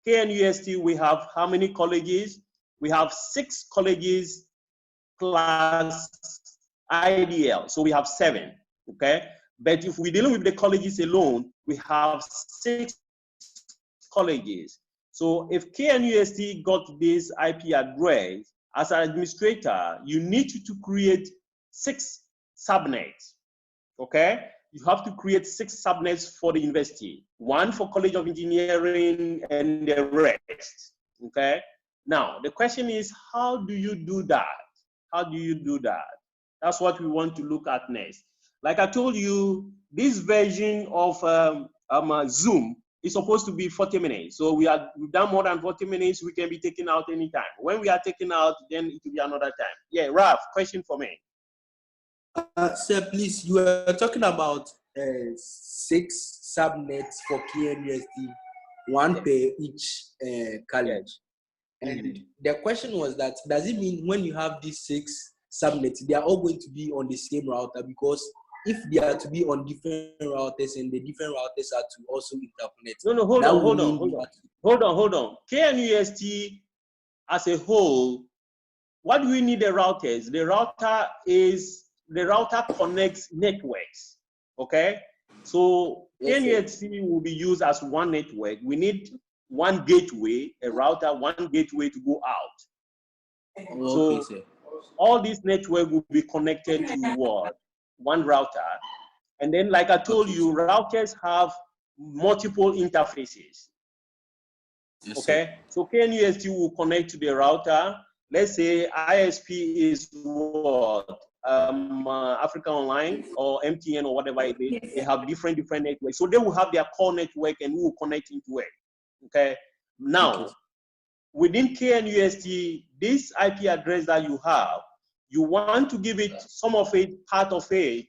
KNUST, we have how many colleges? We have 6 colleges plus IDL. So we have 7. Okay, but if we're dealing with the colleges alone, we have 6 colleges. So if KNUST got this IP address, as an administrator, you need to create 6 subnets. Okay, you have to create 6 subnets for the university, 1 for College of Engineering and the rest. Okay, now the question is, how do you do that? How do you do that? That's what we want to look at next. Like I told you, this version of Zoom is supposed to be 40 minutes. So we've done more than 40 minutes. We can be taken out anytime. When we are taken out, then it will be another time. Yeah, Ralph, question for me. Sir, please, you were talking about 6 subnets for KNUST, one per each college. And the question was that, does it mean when you have these 6 subnets, they are all going to be on the same router? Because if they are to be on different routers and the different routers are to also interconnect. No, hold on. KNUST as a whole, what do we need the routers? The router connects networks, okay? So KNUST will be used as one network. We need one gateway, a router, one gateway to go out. So all these networks will be connected to what? One router. And then, like I told you, routers have multiple interfaces. Okay, so KNUST will connect to the router. Let's say ISP is what? Africa Online or MTN or whatever it is. They have different networks. So they will have their core network and we will connect into it. Okay, now within KNUST, this IP address that you have, you want to give it some of it, part of it.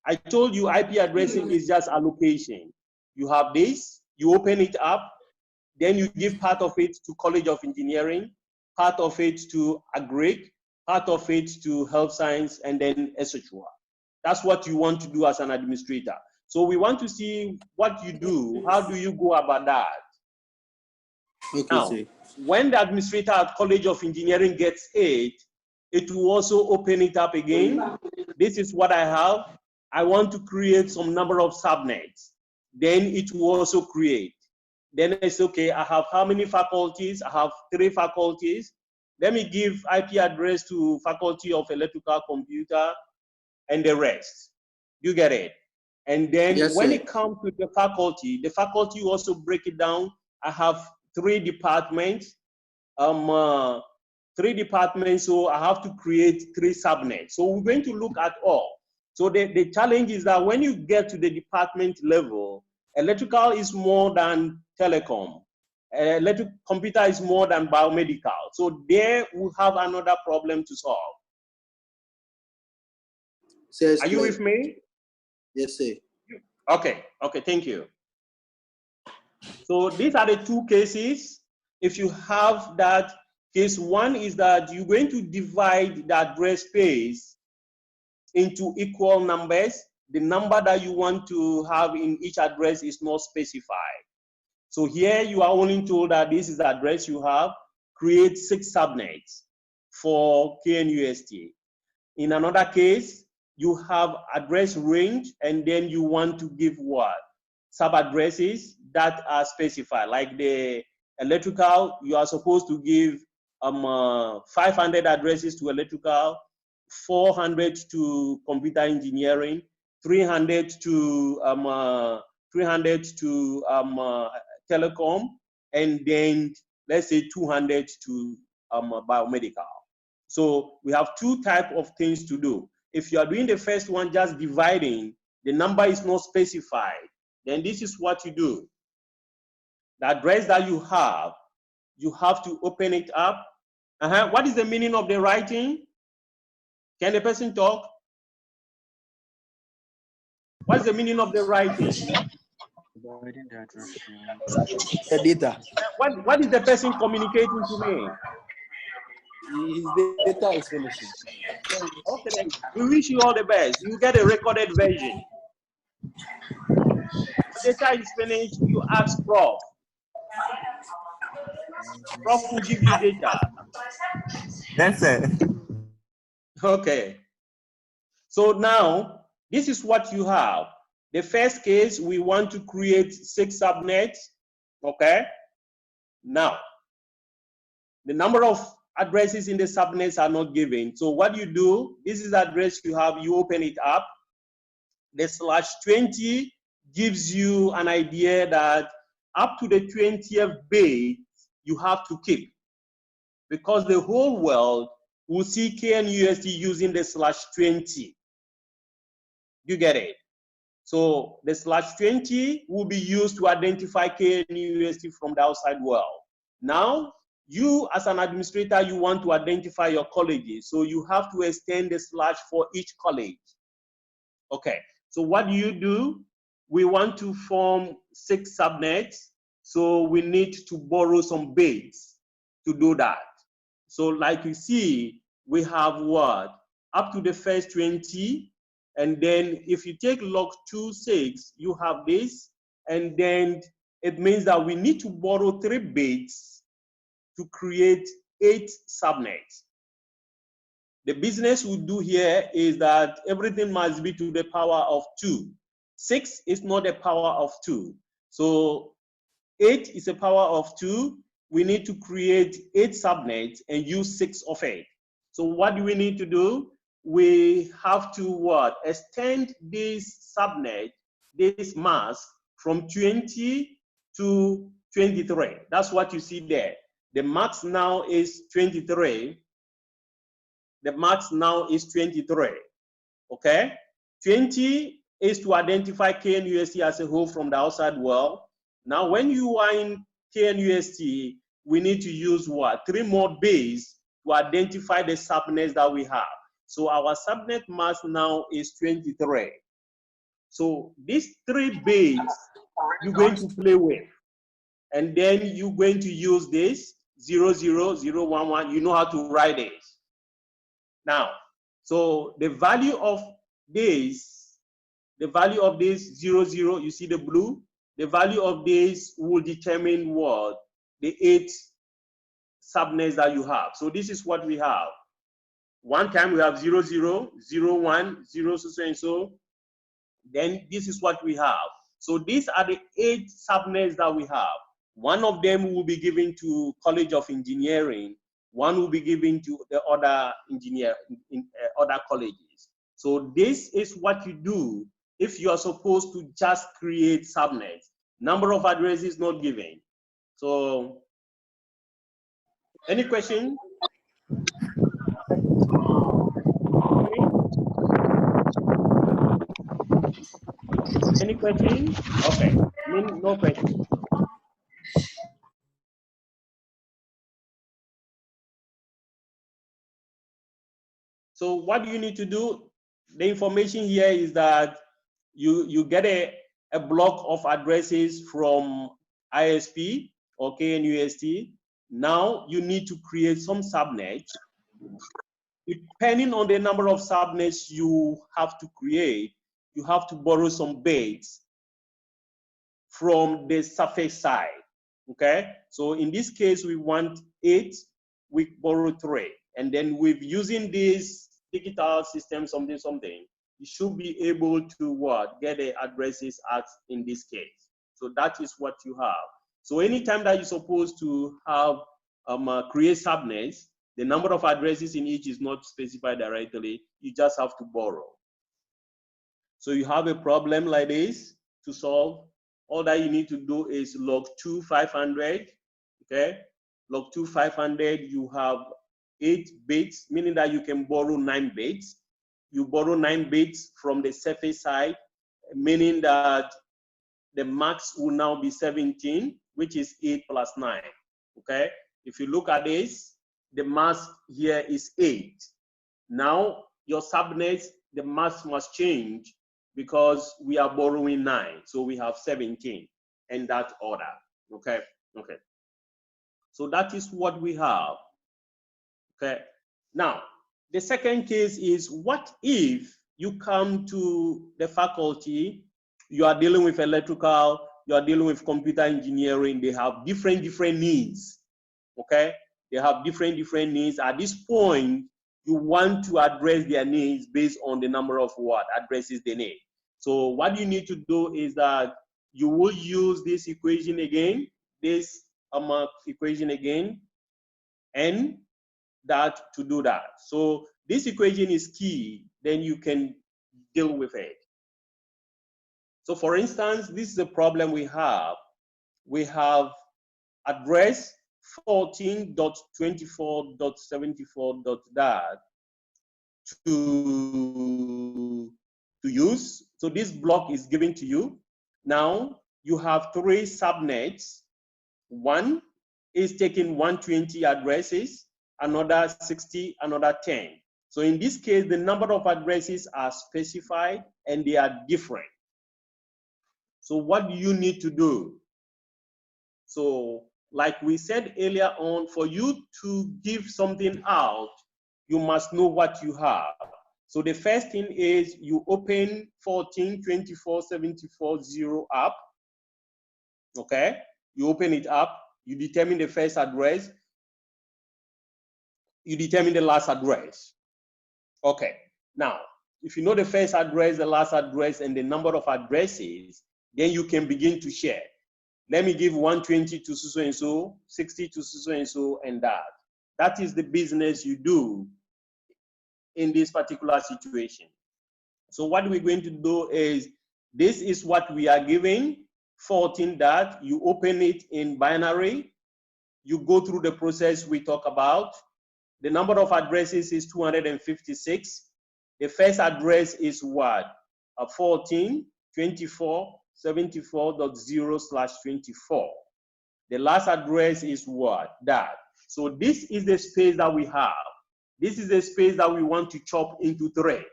I told you IP addressing is just allocation. You have this, you open it up, then you give part of it to College of Engineering, part of it to Agric, part of it to Health Science, and then etc. That's what you want to do as an administrator. So we want to see what you do. How do you go about that? Now, when the administrator at College of Engineering gets it will also open it up again. This is what I have. I want to create some number of subnets. Then it will also create. Then it's okay, I have how many faculties? I have 3 faculties. Let me give IP address to Faculty of Electrical Computer and the rest. You get it? And then when it comes to the faculty will also break it down. I have 3 departments. 3 departments, so I have to create 3 subnets. So we're going to look at all. So the challenge is that when you get to the department level, electrical is more than telecom. Electric computer is more than biomedical. So there we have another problem to solve. Are you with me? Yes, sir. Okay, thank you. So these are the 2 cases. If you have that, case 1 is that you're going to divide the address space into equal numbers. The number that you want to have in each address is not specified. So here you are only told that this is the address you have. Create 6 subnets for KNUST. In another case, you have address range and then you want to give what? Sub-addresses that are specified. Like the electrical, you are supposed to give 500 addresses to electrical, 400 to computer engineering, 300 to telecom, and then let's say 200 to biomedical. So we have 2 types of things to do. If you are doing the first one, just dividing, the number is not specified, then this is what you do. The address that you have to open it up. What is the meaning of the writing? Can the person talk? What's the meaning of the writing? The data. What is the person communicating to me? His data is finishing. Okay, we wish you all the best. You get a recorded version. The data is finished, you ask Prof. Prof will give you data. Yes, sir. Okay. So now, this is what you have. The first case, we want to create 6 subnets. Okay. Now, the number of addresses in the subnets are not given. So what you do, this is the address you have, you open it up. The /20 gives you an idea that up to the 20th base, you have to keep. Because the whole world will see KNUST using the /20. You get it? So the /20 will be used to identify KNUST from the outside world. Now, you as an administrator, you want to identify your colleges. So you have to extend the slash for each college. Okay, so what do? We want to form 6 subnets. So we need to borrow some bits to do that. So like you see, we have what? Up to the first 20. And then if you take log 2.6, you have this. And then it means that we need to borrow 3 bits to create 8 subnets. The business we do here is that everything must be to the power of 2. 6 is not the power of 2. So 8 is a power of 2. We need to create 8 subnets and use 6 of it. So what do we need to do? We have to what? Extend this subnet, this mask, from 20 to 23. That's what you see there. The max now is 23. The max now is 23. Okay? 20 is to identify KNUST as a whole from the outside world. Now, when you are in KNUST, we need to use what? 3 more bits to identify the subnets that we have. So our subnet mask now is 23. So these 3 bits you're going to play with. And then you're going to use this 00011. You know how to write it. Now, so the value of this 00, you see the blue? The value of this will determine what? The 8 subnets that you have. So this is what we have. One time we have 00, 01, 0, so and so. Then this is what we have. So these are the 8 subnets that we have. One of them will be given to College of Engineering. One will be given to the other other colleges. So this is what you do if you are supposed to just create subnets. Number of addresses not given. So, any question? Any question? Okay, no question. So what do you need to do? The information here is that you get a block of addresses from ISP or KNUST. Now you need to create some subnets. Depending on the number of subnets you have to create, you have to borrow some bits from the surface side. Okay, so in this case we want 8, we borrow 3, and then with using this digital system something, you should be able to what? Get the addresses at in this case. So that is what you have. So anytime that you're supposed to have create subnets, the number of addresses in each is not specified directly. You just have to borrow. So you have a problem like this to solve. All that you need to do is log 2 500. Okay, log 2 500. You have 8 bits, meaning that you can borrow 9 bits. You borrow 9 bits from the surface side, meaning that the max will now be 17, which is 8 plus 9. Okay, if you look at this, the mask here is 8. Now your subnets, the mask must change because we are borrowing 9, so we have 17 in that order. Okay, okay. So that is what we have. Okay. Now the second case is, what if you come to the faculty, you are dealing with electrical, you are dealing with computer engineering, they have different needs. Okay, they have different needs. At this point, you want to address their needs based on the number of what addresses they need. So what you need to do is that you will use this equation again, and that to do that. So this equation is key, then you can deal with it. So for instance, this is a problem we have. We have address 14.24.74. to to use. So this block is given to you. Now you have 3 subnets. One is taking 120 addresses, another 60, another 10. So in this case, the number of addresses are specified and they are different. So what do you need to do? So like we said earlier on, for you to give something out, you must know what you have. So the first thing is you open 14.24.74.0 up. Okay, you open it up, you determine the first address, you determine the last address. Okay, now, if you know the first address, the last address, and the number of addresses, then you can begin to share. Let me give 120 to so and so, 60 to so and so, and that. That is the business you do in this particular situation. So what we're going to do is, this is what we are giving, 14 that, you open it in binary, you go through the process we talk about. The number of addresses is 256. The first address is what? 14.24.74.0/24. The last address is what? That. So this is the space that we have. This is the space that we want to chop into 3.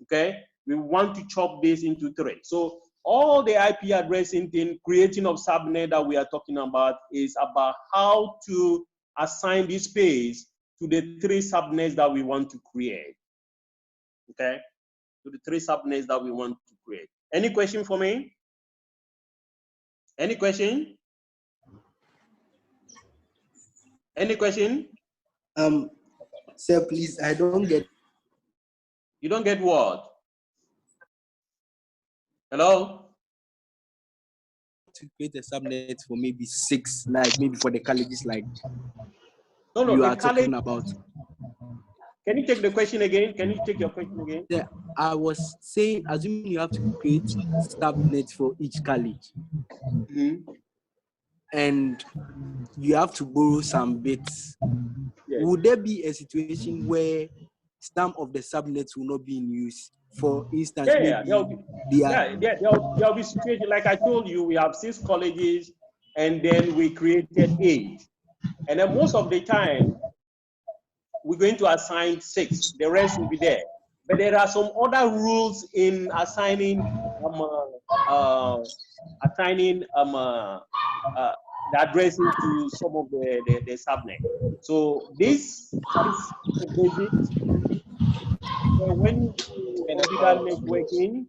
Okay? We want to chop this into 3. So all the IP addressing thing, creating of subnet that we are talking about, is about how to assign this space to the 3 subnets that we want to create. Okay? To the 3 subnets that we want to create. Any question for me? Any question? Any question? Sir, please, I don't get. You don't get what? Hello? To create a subnet for maybe 6, like maybe for the colleges, like No, you the are college, talking about. Can you take the question again? Can you take your question again? Yeah, I was saying, assuming you have to create subnets for each college, and you have to borrow some bits. Yes. Would there be a situation where some of the subnets will not be in use? For instance, Yeah, maybe there'll be situation like I told you. We have 6 colleges, and then we created 8, and then most of the time we're going to assign 6. The rest will be there. But there are some other rules in assigning the addressing to some of the subnet. So this is the basics. When you do orbital networking,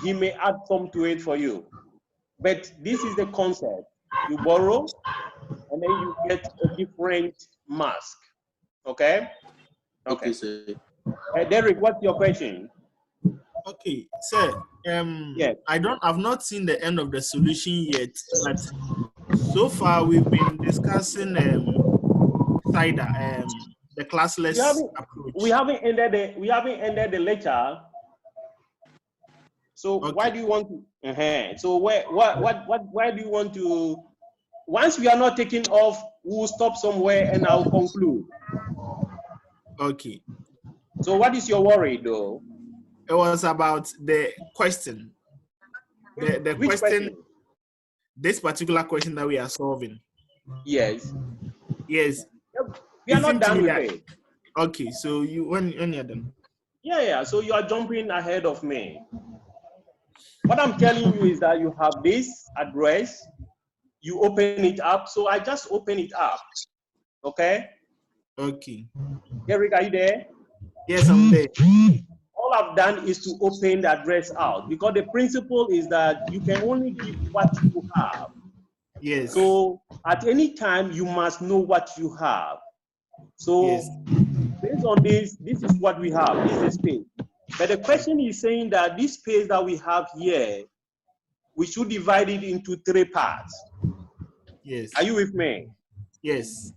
he may add some to it for you. But this is the concept. You borrow, and then you get a different mask. Okay? Okay, sir. Derek, what's your question? Okay, sir. Yes. I've not seen the end of the solution yet, but so far we've been discussing CIDR, the classless approach. We haven't ended the lecture. So Okay. why do you want to? So why do you want to? Once we are not taking off, we'll stop somewhere and I'll conclude. Okay. So what is your worry, though? It was about the question. The Which question? This particular question that we are solving. Yes. Yes. We are not done with it. Okay, so when you're done. Yeah. So you are jumping ahead of me. What I'm telling you is that you have this address, you open it up. So I just open it up. Okay? Okay. Eric, are you there? Yes, I'm there. All I've done is to open the address out, because the principle is that you can only give what you have. Yes. So at any time, you must know what you have. So yes. Based on this is what we have. This is the space. But the question is saying that this space that we have here, we should divide it into 3 parts. Yes. Are you with me? Yes.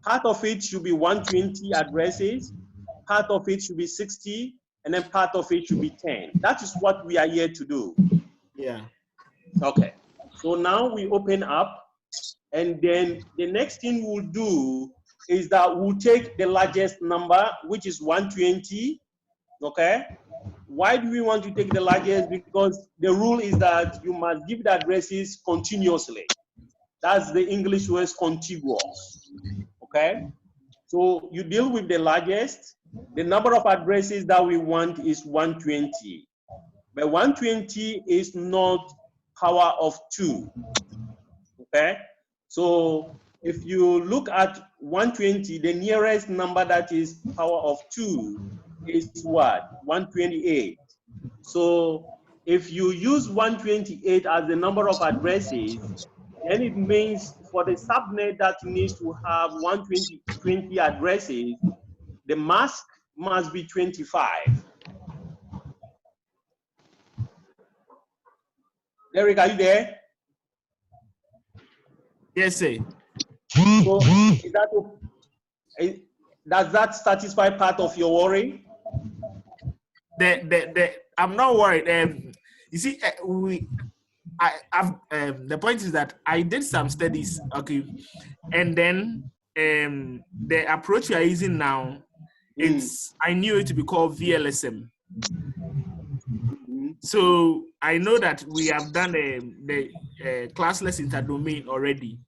Part of it should be 120 addresses, part of it should be 60, and then part of it should be 10. That is what we are here to do. Yeah. Okay. So now we open up, and then the next thing we'll do is that we'll take the largest number, which is 120. Okay. Why do we want to take the largest? Because the rule is that you must give the addresses continuously. That's the English word contiguous. Okay? So you deal with the largest. The number of addresses that we want is 120. But 120 is not power of 2. Okay? So if you look at 120, the nearest number that is power of 2 is what? 128. So if you use 128 as the number of addresses, then it means for the subnet that needs to have 120 addresses, the mask must be 25. Derek, are you there? Yes, sir. So does that satisfy part of your worry? I'm not worried. You see, the point is that I did some studies, okay, and then the approach we are using now, I knew it to be called VLSM. So I know that we have done the classless interdomain already.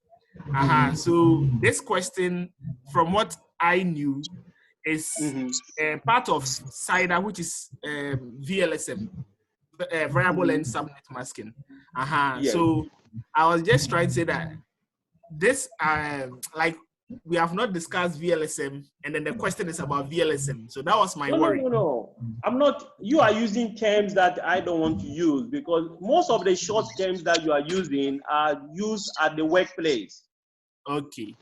So this question, from what I knew, is part of CIDR, which is VLSM, variable length subnet masking. Yes. So I was just trying to say that this, like, we have not discussed VLSM, and then the question is about VLSM. So that was my worry. No. I'm not. You are using terms that I don't want to use, because most of the short terms that you are using are used at the workplace. Okay.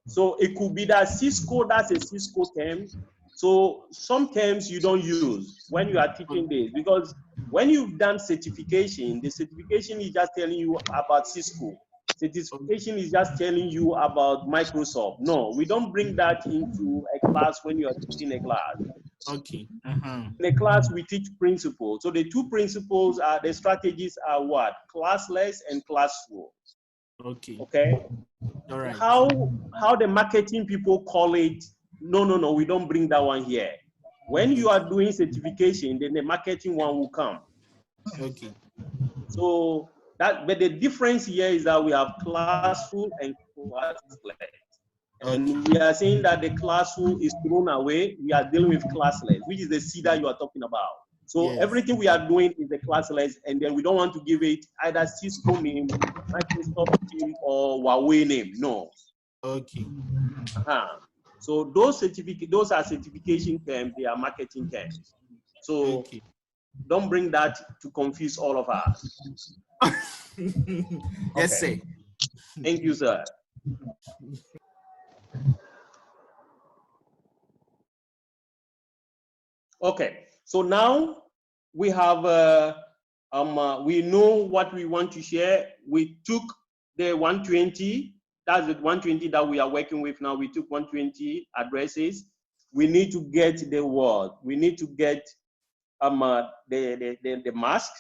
So it could be that Cisco, that's a Cisco term. So some terms you don't use when you are teaching this, because when you've done certification, the certification is just telling you about Cisco. Certification is just telling you about Microsoft. No, we don't bring that into a class when you are teaching a class. Okay. In a class, we teach principles. So the two principles are, the strategies are what? Classless and classful. Okay. Okay. All right. How the marketing people call it? No, we don't bring that one here. When you are doing certification, then the marketing one will come. Okay. So that, but the difference here is that we have classful and classless. And we are saying that the classful is thrown away. We are dealing with classless, which is the CIDR you are talking about. So everything we are doing is the classless, and then we don't want to give it either Cisco name, Microsoft name, or Huawei name. No. Okay. So those are certification terms. They are marketing terms. So don't bring that to confuse all of us. Yes, sir. Thank you, sir. Okay, so now we have, we know what we want to share. We took the 120, that's the 120 that we are working with now. We took 120 addresses. We need to get the word. We need to get the mask.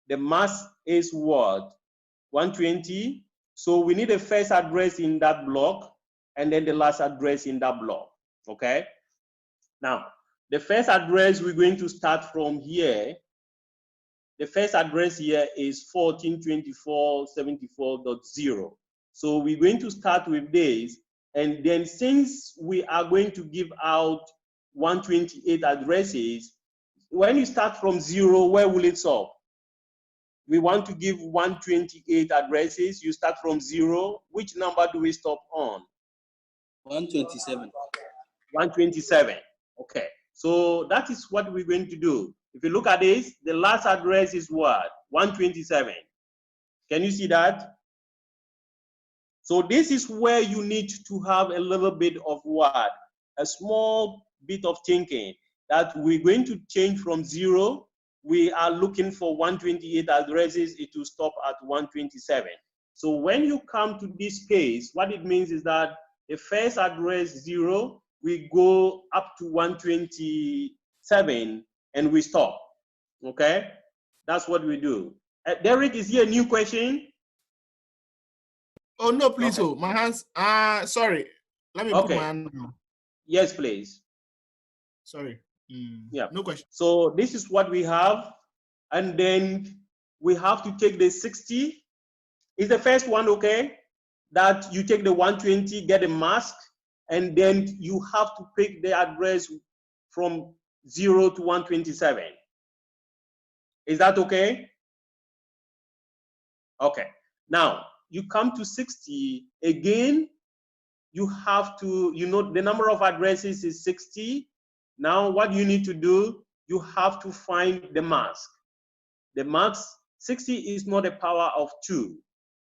The mask is what? 120. So we need the first address in that block, and then the last address in that block, okay? Now, the first address, we're going to start from here. The first address here is 1424.74.0. So we're going to start with this. And then since we are going to give out 128 addresses, when you start from 0, where will it stop? We want to give 128 addresses. You start from 0. Which number do we stop on? 127. 127. Okay. So that is what we're going to do. If you look at this, the last address is what? 127. Can you see that? So this is where you need to have a little bit of what? A small bit of thinking that we're going to change from 0. We are looking for 128 addresses. It will stop at 127. So when you come to this case, what it means is that the first address 0, we go up to 127 and we stop. Okay, that's what we do. Derek, is here a new question? Oh no, please. Okay. Oh, my hands. Sorry. Let me put my hand down. Yes, please. Sorry. Yeah. No question. So this is what we have. And then we have to take the 60. Is the first one okay? That you take the 120, get a mask, and then you have to pick the address from 0 to 127. Is that okay? Okay. Now, you come to 60. Again, you have to, you know, the number of addresses is 60. Now, what you need to do, you have to find the mask. The mask, 60 is not a power of 2.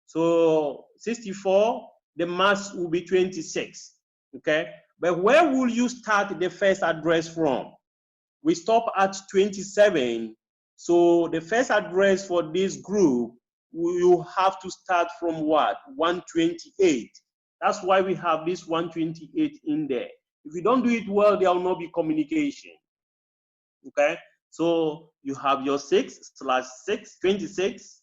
So 64, the mask will be 26, okay? But where will you start the first address from? We stop at 27. So the first address for this group, you have to start from what? 128. That's why we have this 128 in there. If you don't do it well, there will not be communication, okay? So you have your 6/6, 26.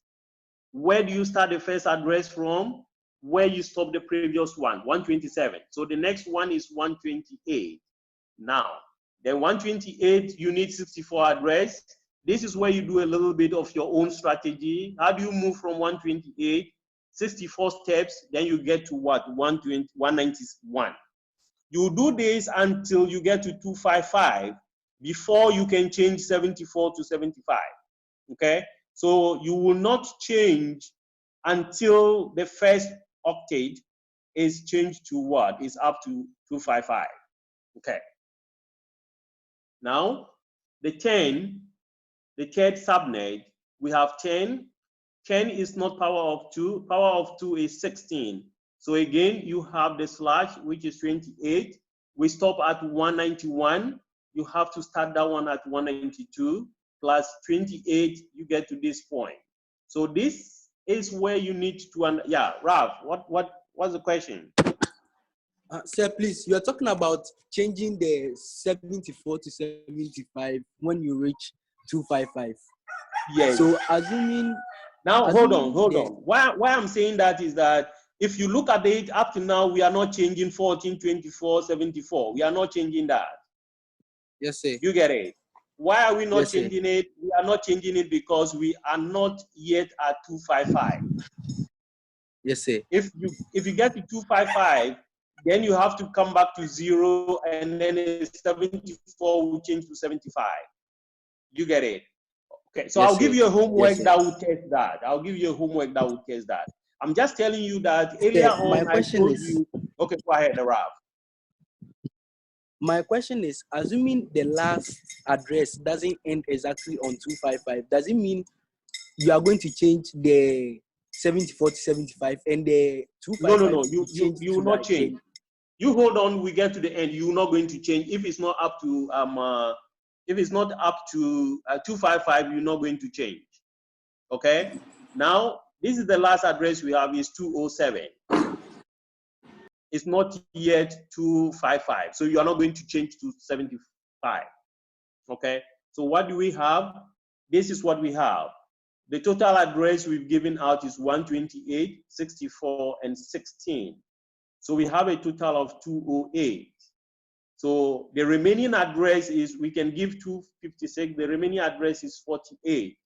Where do you start the first address from? Where you stop the previous one, 127. So the next one is 128. Now, then 128, you need 64 address. This is where you do a little bit of your own strategy. How do you move from 128, 64 steps, then you get to what? 191. You do this until you get to 255 before you can change 74 to 75, okay? So you will not change until the first octet is changed to what? Is up to 255, okay? Now, the 10, the third subnet, we have 10. 10 is not power of 2. Power of 2 is 16. So again, you have the slash, which is 28. We stop at 191. You have to start that one at 192 plus 28. You get to this point. So this is where you need to. Yeah, Ralph. What's the question? Sir, please, you are talking about changing the 74 to 75 when you reach 255. Yes. So assuming now, hold on. Why I'm saying that is that if you look at it up to now, we are not changing 14, 24, 74. We are not changing that. Yes, sir. You get it? Why are we not Yes, changing it? We are not changing it because we are not yet at 255. Yes, sir. If you get to 255, then you have to come back to 0, and then 74 will change to 75. You get it? Okay, so Yes, I'll give sir. you a homework Yes, that will test that. I'll give you a homework that will test that. I'm just telling you that earlier on I told you. Okay, go ahead, Ralph. My question is, assuming the last address doesn't end exactly on 255, does it mean you are going to change the 74 to 75 and the 255? No. You will not change. You hold on. We get to the end. You're not going to change if it's not up to 255. You're not going to change. Okay. Now this is the last address we have is 207. It's not yet 255. So you are not going to change to 75. Okay. So what do we have? This is what we have. The total address we've given out is 128, 64, and 16. So we have a total of 208. So the remaining address is, we can give 256. The remaining address is 48.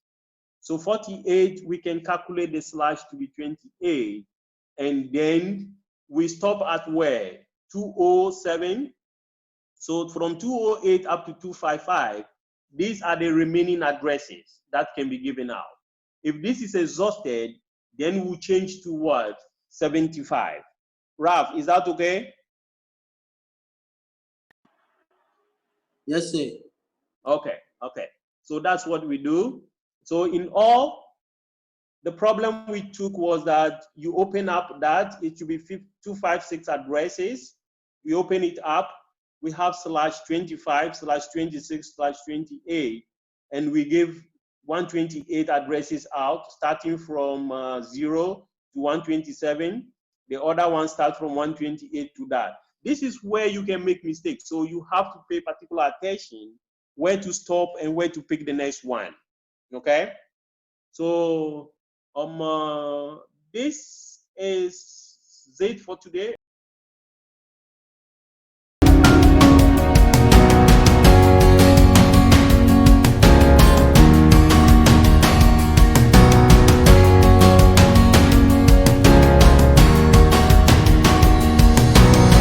So 48, we can calculate the slash to be 28. And then we stop at where? 207. So from 208 up to 255, these are the remaining addresses that can be given out. If this is exhausted, then we'll change to what? 75. Ralph, is that okay? Yes, sir. Okay. So that's what we do. So in all, the problem we took was that you open up that it should be 256 addresses. We open it up. We have /25, /26, /28, and we give 128 addresses out, starting from 0 to 127. The other one starts from 128 to that. This is where you can make mistakes. So you have to pay particular attention where to stop and where to pick the next one. Okay? So this is it for today.